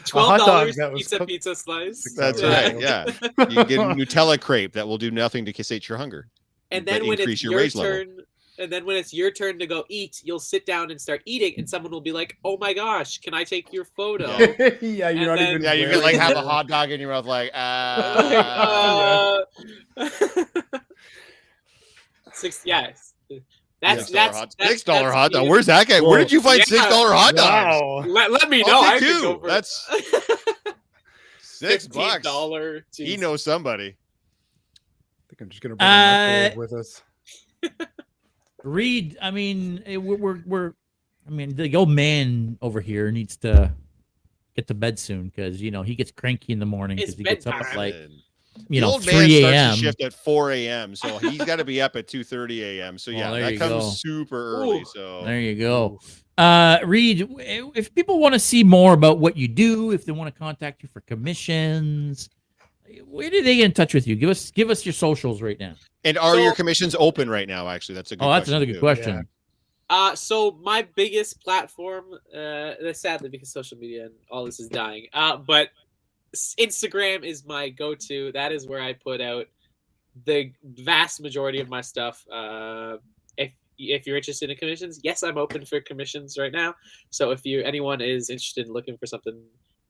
$12 pizza slice. That's right. Yeah, you get a Nutella crepe that will do nothing to sate your hunger, and then when it's your turn. And then when it's your turn to go eat, you'll sit down and start eating, and someone will be like, "Oh my gosh, can I take your photo?" You can like have a hot dog in your mouth, like, That's $6 hot dog. Where's that guy? Where did you find $6 hot dogs? Wow. Let me know. I could go for That's $6. $15. He knows somebody. I think I'm just gonna bring a microwave with us. Reed, I mean, the old man over here needs to get to bed soon because he gets cranky in the morning because he gets up at like the old man 3 starts a.m. his shift at 4 a.m. So he's got to be up at 2:30 a.m. So yeah, that comes super early. Ooh. So There you go. Reed, if people want to see more about what you do, if they want to contact you for commissions, where do they get in touch with you? Give us your socials right now. And are your commissions open right now? Actually, that's a good. That's another good question. So my biggest platform, sadly because social media and all this is dying, but Instagram is my go-to. That is where I put out the vast majority of my stuff. If you're interested in commissions, yes, I'm open for commissions right now. So if anyone is interested in looking for something,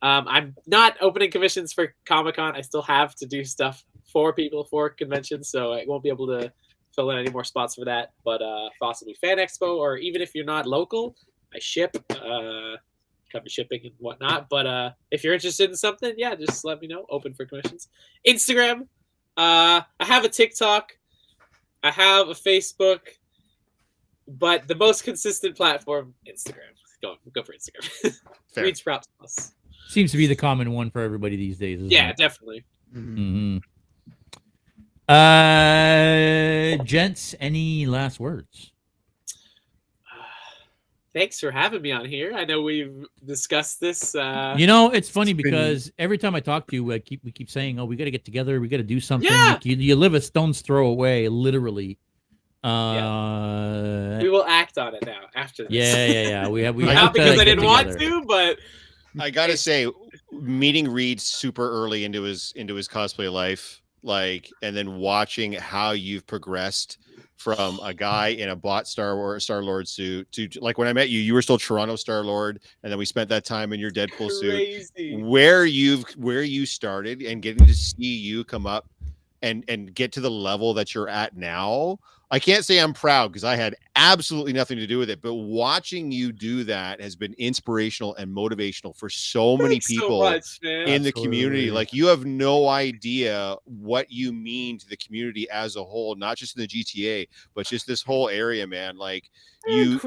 I'm not opening commissions for Comic-Con. I still have to do stuff for people for conventions, so I won't be able to fill in any more spots for that. But possibly Fan Expo, or even if you're not local, I ship. Cover shipping and whatnot. But if you're interested in something, yeah, just let me know. Open for commissions. Instagram. I have a TikTok. I have a Facebook. But the most consistent platform, Instagram. Go for Instagram. ReedsPropsPlus. Seems to be the common one for everybody these days. Isn't it? Definitely. Mm-hmm. Gents, any last words? Thanks for having me on here. I know we've discussed this. It's funny because every time I talk to you, we keep saying, "Oh, we got to get together. We got to do something." Yeah. Like you live a stone's throw away, literally. We will act on it now after this. Yeah. We have not to because I get didn't want together. to, but I gotta say, meeting Reed super early into his cosplay life, and then watching how you've progressed from a guy in a bought Star-Lord suit to like when I met you, you were still Toronto Star-Lord, and then we spent that time in your Deadpool suit. Where you started and getting to see you come up and get to the level that you're at now. I can't say I'm proud because I had absolutely nothing to do with it, but watching you do that has been inspirational and motivational for so many people in the community. Like, you have no idea what you mean to the community as a whole, not just in the GTA, but just this whole area, man. Like, you've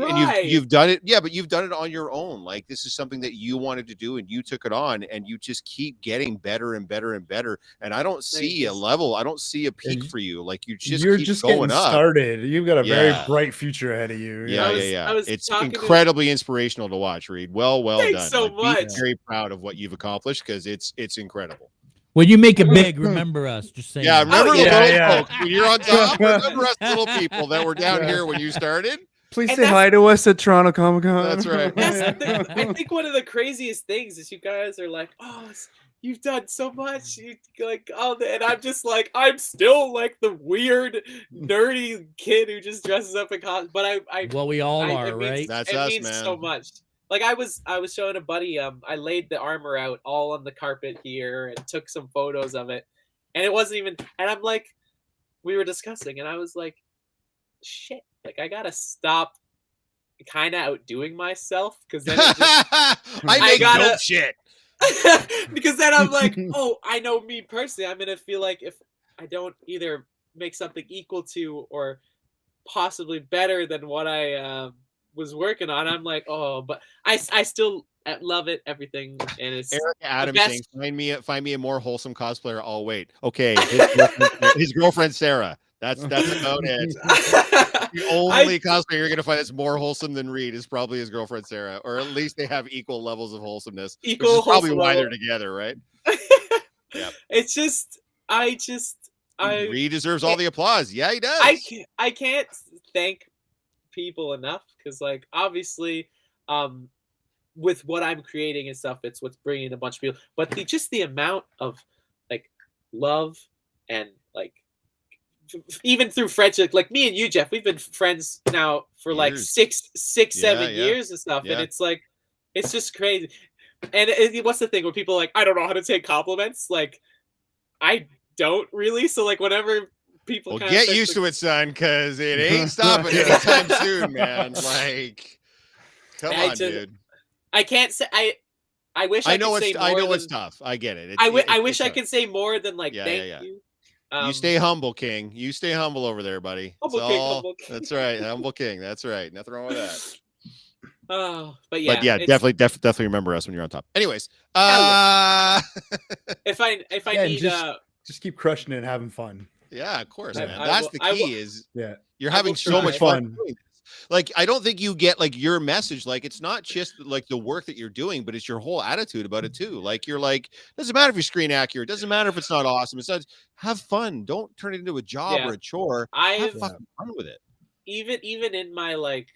done it. Yeah, but you've done it on your own. Like, this is something that you wanted to do and you took it on, and you just keep getting better and better and better. And I don't see a level. I don't see a peak for you. Like, you're just going up. Started. You've got a very bright future ahead of you. It's incredibly inspirational to watch, Reed. Well Thanks done. so much. Be very proud of what you've accomplished because it's incredible. When you make it big, remember us. Just saying. Yeah, remember the little folks. When you're on top, remember us little people that were down here when you started. Please say hi to us at Toronto Comicon. That's right. I think one of the craziest things is you guys are like, oh, you've done so much. And I'm just like, I'm still like the weird, nerdy kid who just dresses up in cosplay. But we all are, right? That's it us, means man. so much. Like, I was showing a buddy. I laid the armor out all on the carpet here and took some photos of it, and it wasn't even. And I'm like, we were discussing, and I was like, shit. Like, I gotta stop kind of outdoing myself because then it just, I gotta dope shit. Because then I'm like, oh, I know me personally, I'm gonna feel like if I don't either make something equal to or possibly better than what I was working on, I'm like, oh, but I still love it, everything, and it's Eric Adams saying, find me a more wholesome cosplayer. I'll wait. Okay, his girlfriend Sarah. That's about it. The only cosplayer you're gonna find that's more wholesome than Reed is probably his girlfriend Sarah, or at least they have equal levels of wholesomeness. Which is probably why they're together, right? Yeah. It's just, Reed deserves all the applause. Yeah, he does. I can't thank people enough because, like, obviously, with what I'm creating and stuff, it's what's bringing a bunch of people. But just the amount of like love and like. Even through friendship, like me and you, Jeff, we've been friends now for like 7 years and stuff, and it's like, it's just crazy. And what's the thing where people are like, I don't know how to take compliments. Like, I don't really. So like, whenever people. Well, kinda get start used to it, son, because it ain't stopping anytime soon, man. Like, come on, dude. I can't say I wish I know could say more I know than, it's tough. I get it. I wish I could say more than like thank you. You stay humble, King. You stay humble over there, buddy. Humble king. That's right. Humble King. That's right. Nothing wrong with that. Oh, but yeah, definitely remember us when you're on top. Anyways, if I need just keep crushing it and having fun. Yeah, of course, man. That's the key. You're having so try. much fun doing this. Like, I don't think you get like your message. Like, it's not just like the work that you're doing, but it's your whole attitude about it too. Like, you're like, doesn't matter if you're screen accurate. Doesn't matter if it's not awesome. It's not. Have fun. Don't turn it into a job or a chore. Have fucking fun with it. Even in my like,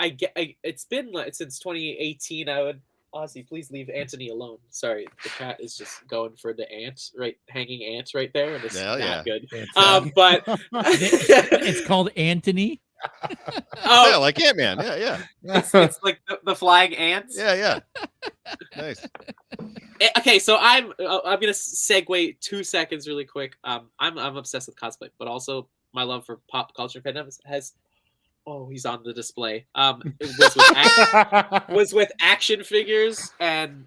it's been like since 2018. I would Ozzy, please leave Anthony alone. Sorry, the cat is just going for the ants, hanging ants right there, and it's not good. But it's called Anthony. Yeah, like Ant-Man. Yeah. It's like the flying ants. Yeah. Nice. Okay, so I'm gonna segue 2 seconds really quick. I'm obsessed with cosplay, but also my love for pop culture fandom has. Oh, he's on the display. It was with action figures, and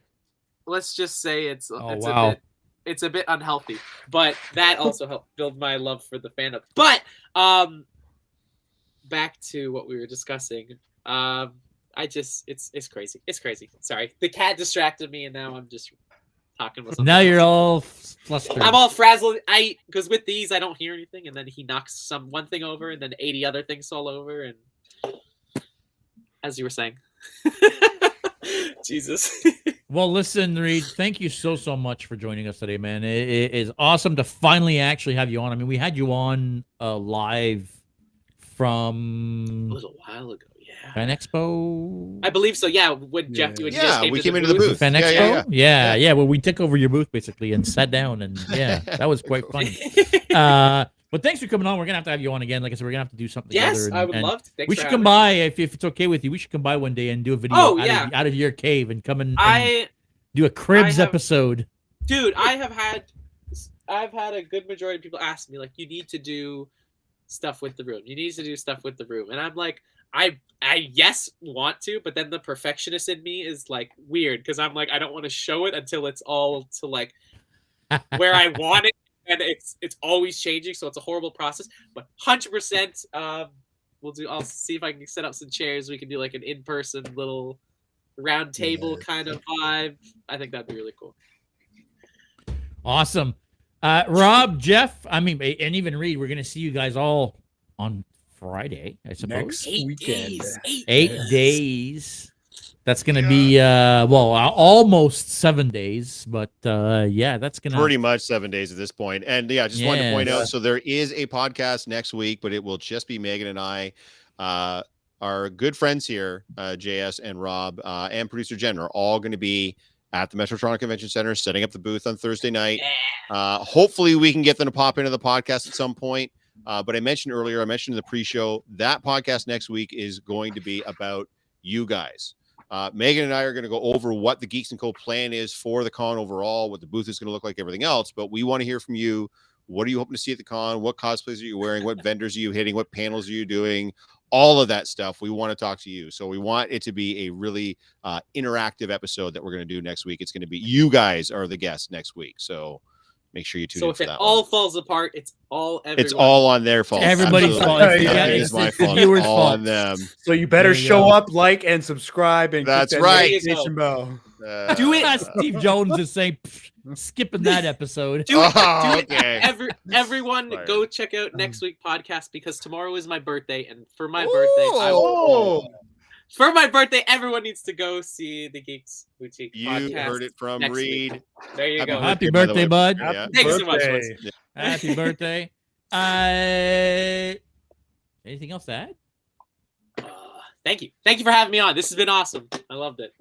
let's just say it's a bit unhealthy. But that also helped build my love for the fandom. But back to what we were discussing. It's crazy. It's crazy. Sorry, the cat distracted me, and now I'm just talking about something. Now you're all flustered. I'm all frazzled. Because with these I don't hear anything, and then he knocks one thing over, and then 80 other things fall over, and as you were saying, Jesus. Well, listen, Reed, thank you so much for joining us today, man. It is awesome to finally actually have you on. I mean, we had you on live from a little while ago. Fan Expo, I believe so. Yeah, when Jeff, when we came into the booth. Fan Expo, yeah. Well, we took over your booth basically and sat down, and that was quite funny. But thanks for coming on. We're gonna have to have you on again. Like I said, we're gonna have to do something together. Yes, I would love to. We should come by if it's okay with you. We should come by one day and do a video out of your cave and come and do a Cribs episode. Dude, I've had a good majority of people ask me like, you need to do stuff with the room. You need to do stuff with the room, and I'm like, I want to, but then the perfectionist in me is like weird because I'm like, I don't want to show it until it's all to like where I want it, and it's always changing, so it's a horrible process. But 100%, we'll do. I'll see if I can set up some chairs. We can do like an in-person little round table kind of vibe. I think that'd be really cool. Awesome, Rob, Jeff. I mean, and even Reed. We're gonna see you guys all on Friday, I suppose. Next weekend. 8 days. That's going to be, almost 7 days. But, that's going to... Pretty much 7 days at this point. And, just wanted to point out, so there is a podcast next week, but it will just be Megan and I. Our good friends here, JS and Rob, and producer Jen are all going to be at the Metro Toronto Convention Center, setting up the booth on Thursday night. Hopefully we can get them to pop into the podcast at some point. But I mentioned earlier, in the pre-show, that podcast next week is going to be about you guys. Megan and I are going to go over what the Geeks & Co. plan is for the con overall, what the booth is going to look like, everything else. But we want to hear from you. What are you hoping to see at the con? What cosplays are you wearing? What vendors are you hitting? What panels are you doing? All of that stuff. We want to talk to you. So we want it to be a really interactive episode that we're going to do next week. It's going to be you guys are the guests next week. So make sure you tune in. So if it all falls apart, it's all everyone. It's all on their fault. Everybody's fault. It's my fault. Viewers' all fault. on them. So you better show up, like, and subscribe, and that's click that right. notification bell. Do it. Steve Jones is saying, skipping that episode. Do it. Okay. Everyone, go check out next week's podcast because tomorrow is my birthday, and for my birthday, everyone needs to go see the Geeks Boutique podcast. You heard it from Reed. Week. There you go. Happy birthday, bud. Thanks so much. Happy birthday. Anything else to add? Thank you. Thank you for having me on. This has been awesome. I loved it.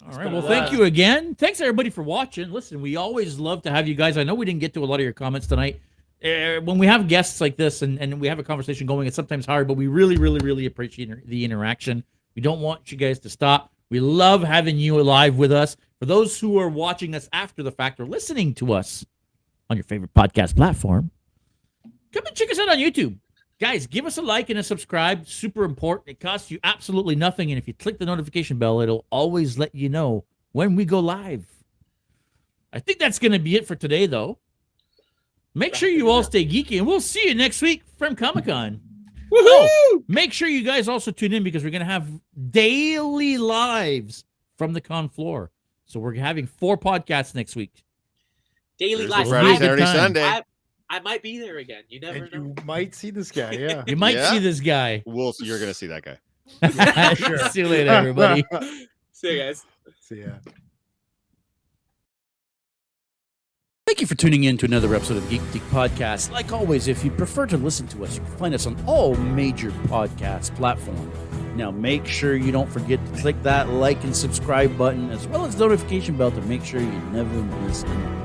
All right. Well, thank you again. Thanks, everybody, for watching. Listen, we always love to have you guys. I know we didn't get to a lot of your comments tonight. When we have guests like this and we have a conversation going, it's sometimes hard, but we really, really, really appreciate the interaction. We don't want you guys to stop. We love having you live with us. For those who are watching us after the fact or listening to us on your favorite podcast platform, come and check us out on YouTube. Guys, give us a like and a subscribe. Super important. It costs you absolutely nothing. And if you click the notification bell, it'll always let you know when we go live. I think that's going to be it for today, though. Make sure you all stay geeky, and we'll see you next week from Comic-Con. Woohoo! Make sure you guys also tune in because we're going to have daily lives from the con floor. So we're having 4 podcasts next week. Daily Thursday, lives. Friday, Have a good Saturday, time. Sunday. I might be there again. You never And know. you might see this guy. Yeah. You might Yeah. see this guy. You're gonna see that guy. Sure. See you later, everybody. See you guys. See ya. Thank you for tuning in to another episode of Geek Boutique Podcast. Like always, if you prefer to listen to us, you can find us on all major podcast platforms. Now, make sure you don't forget to click that like and subscribe button, as well as the notification bell to make sure you never miss anything.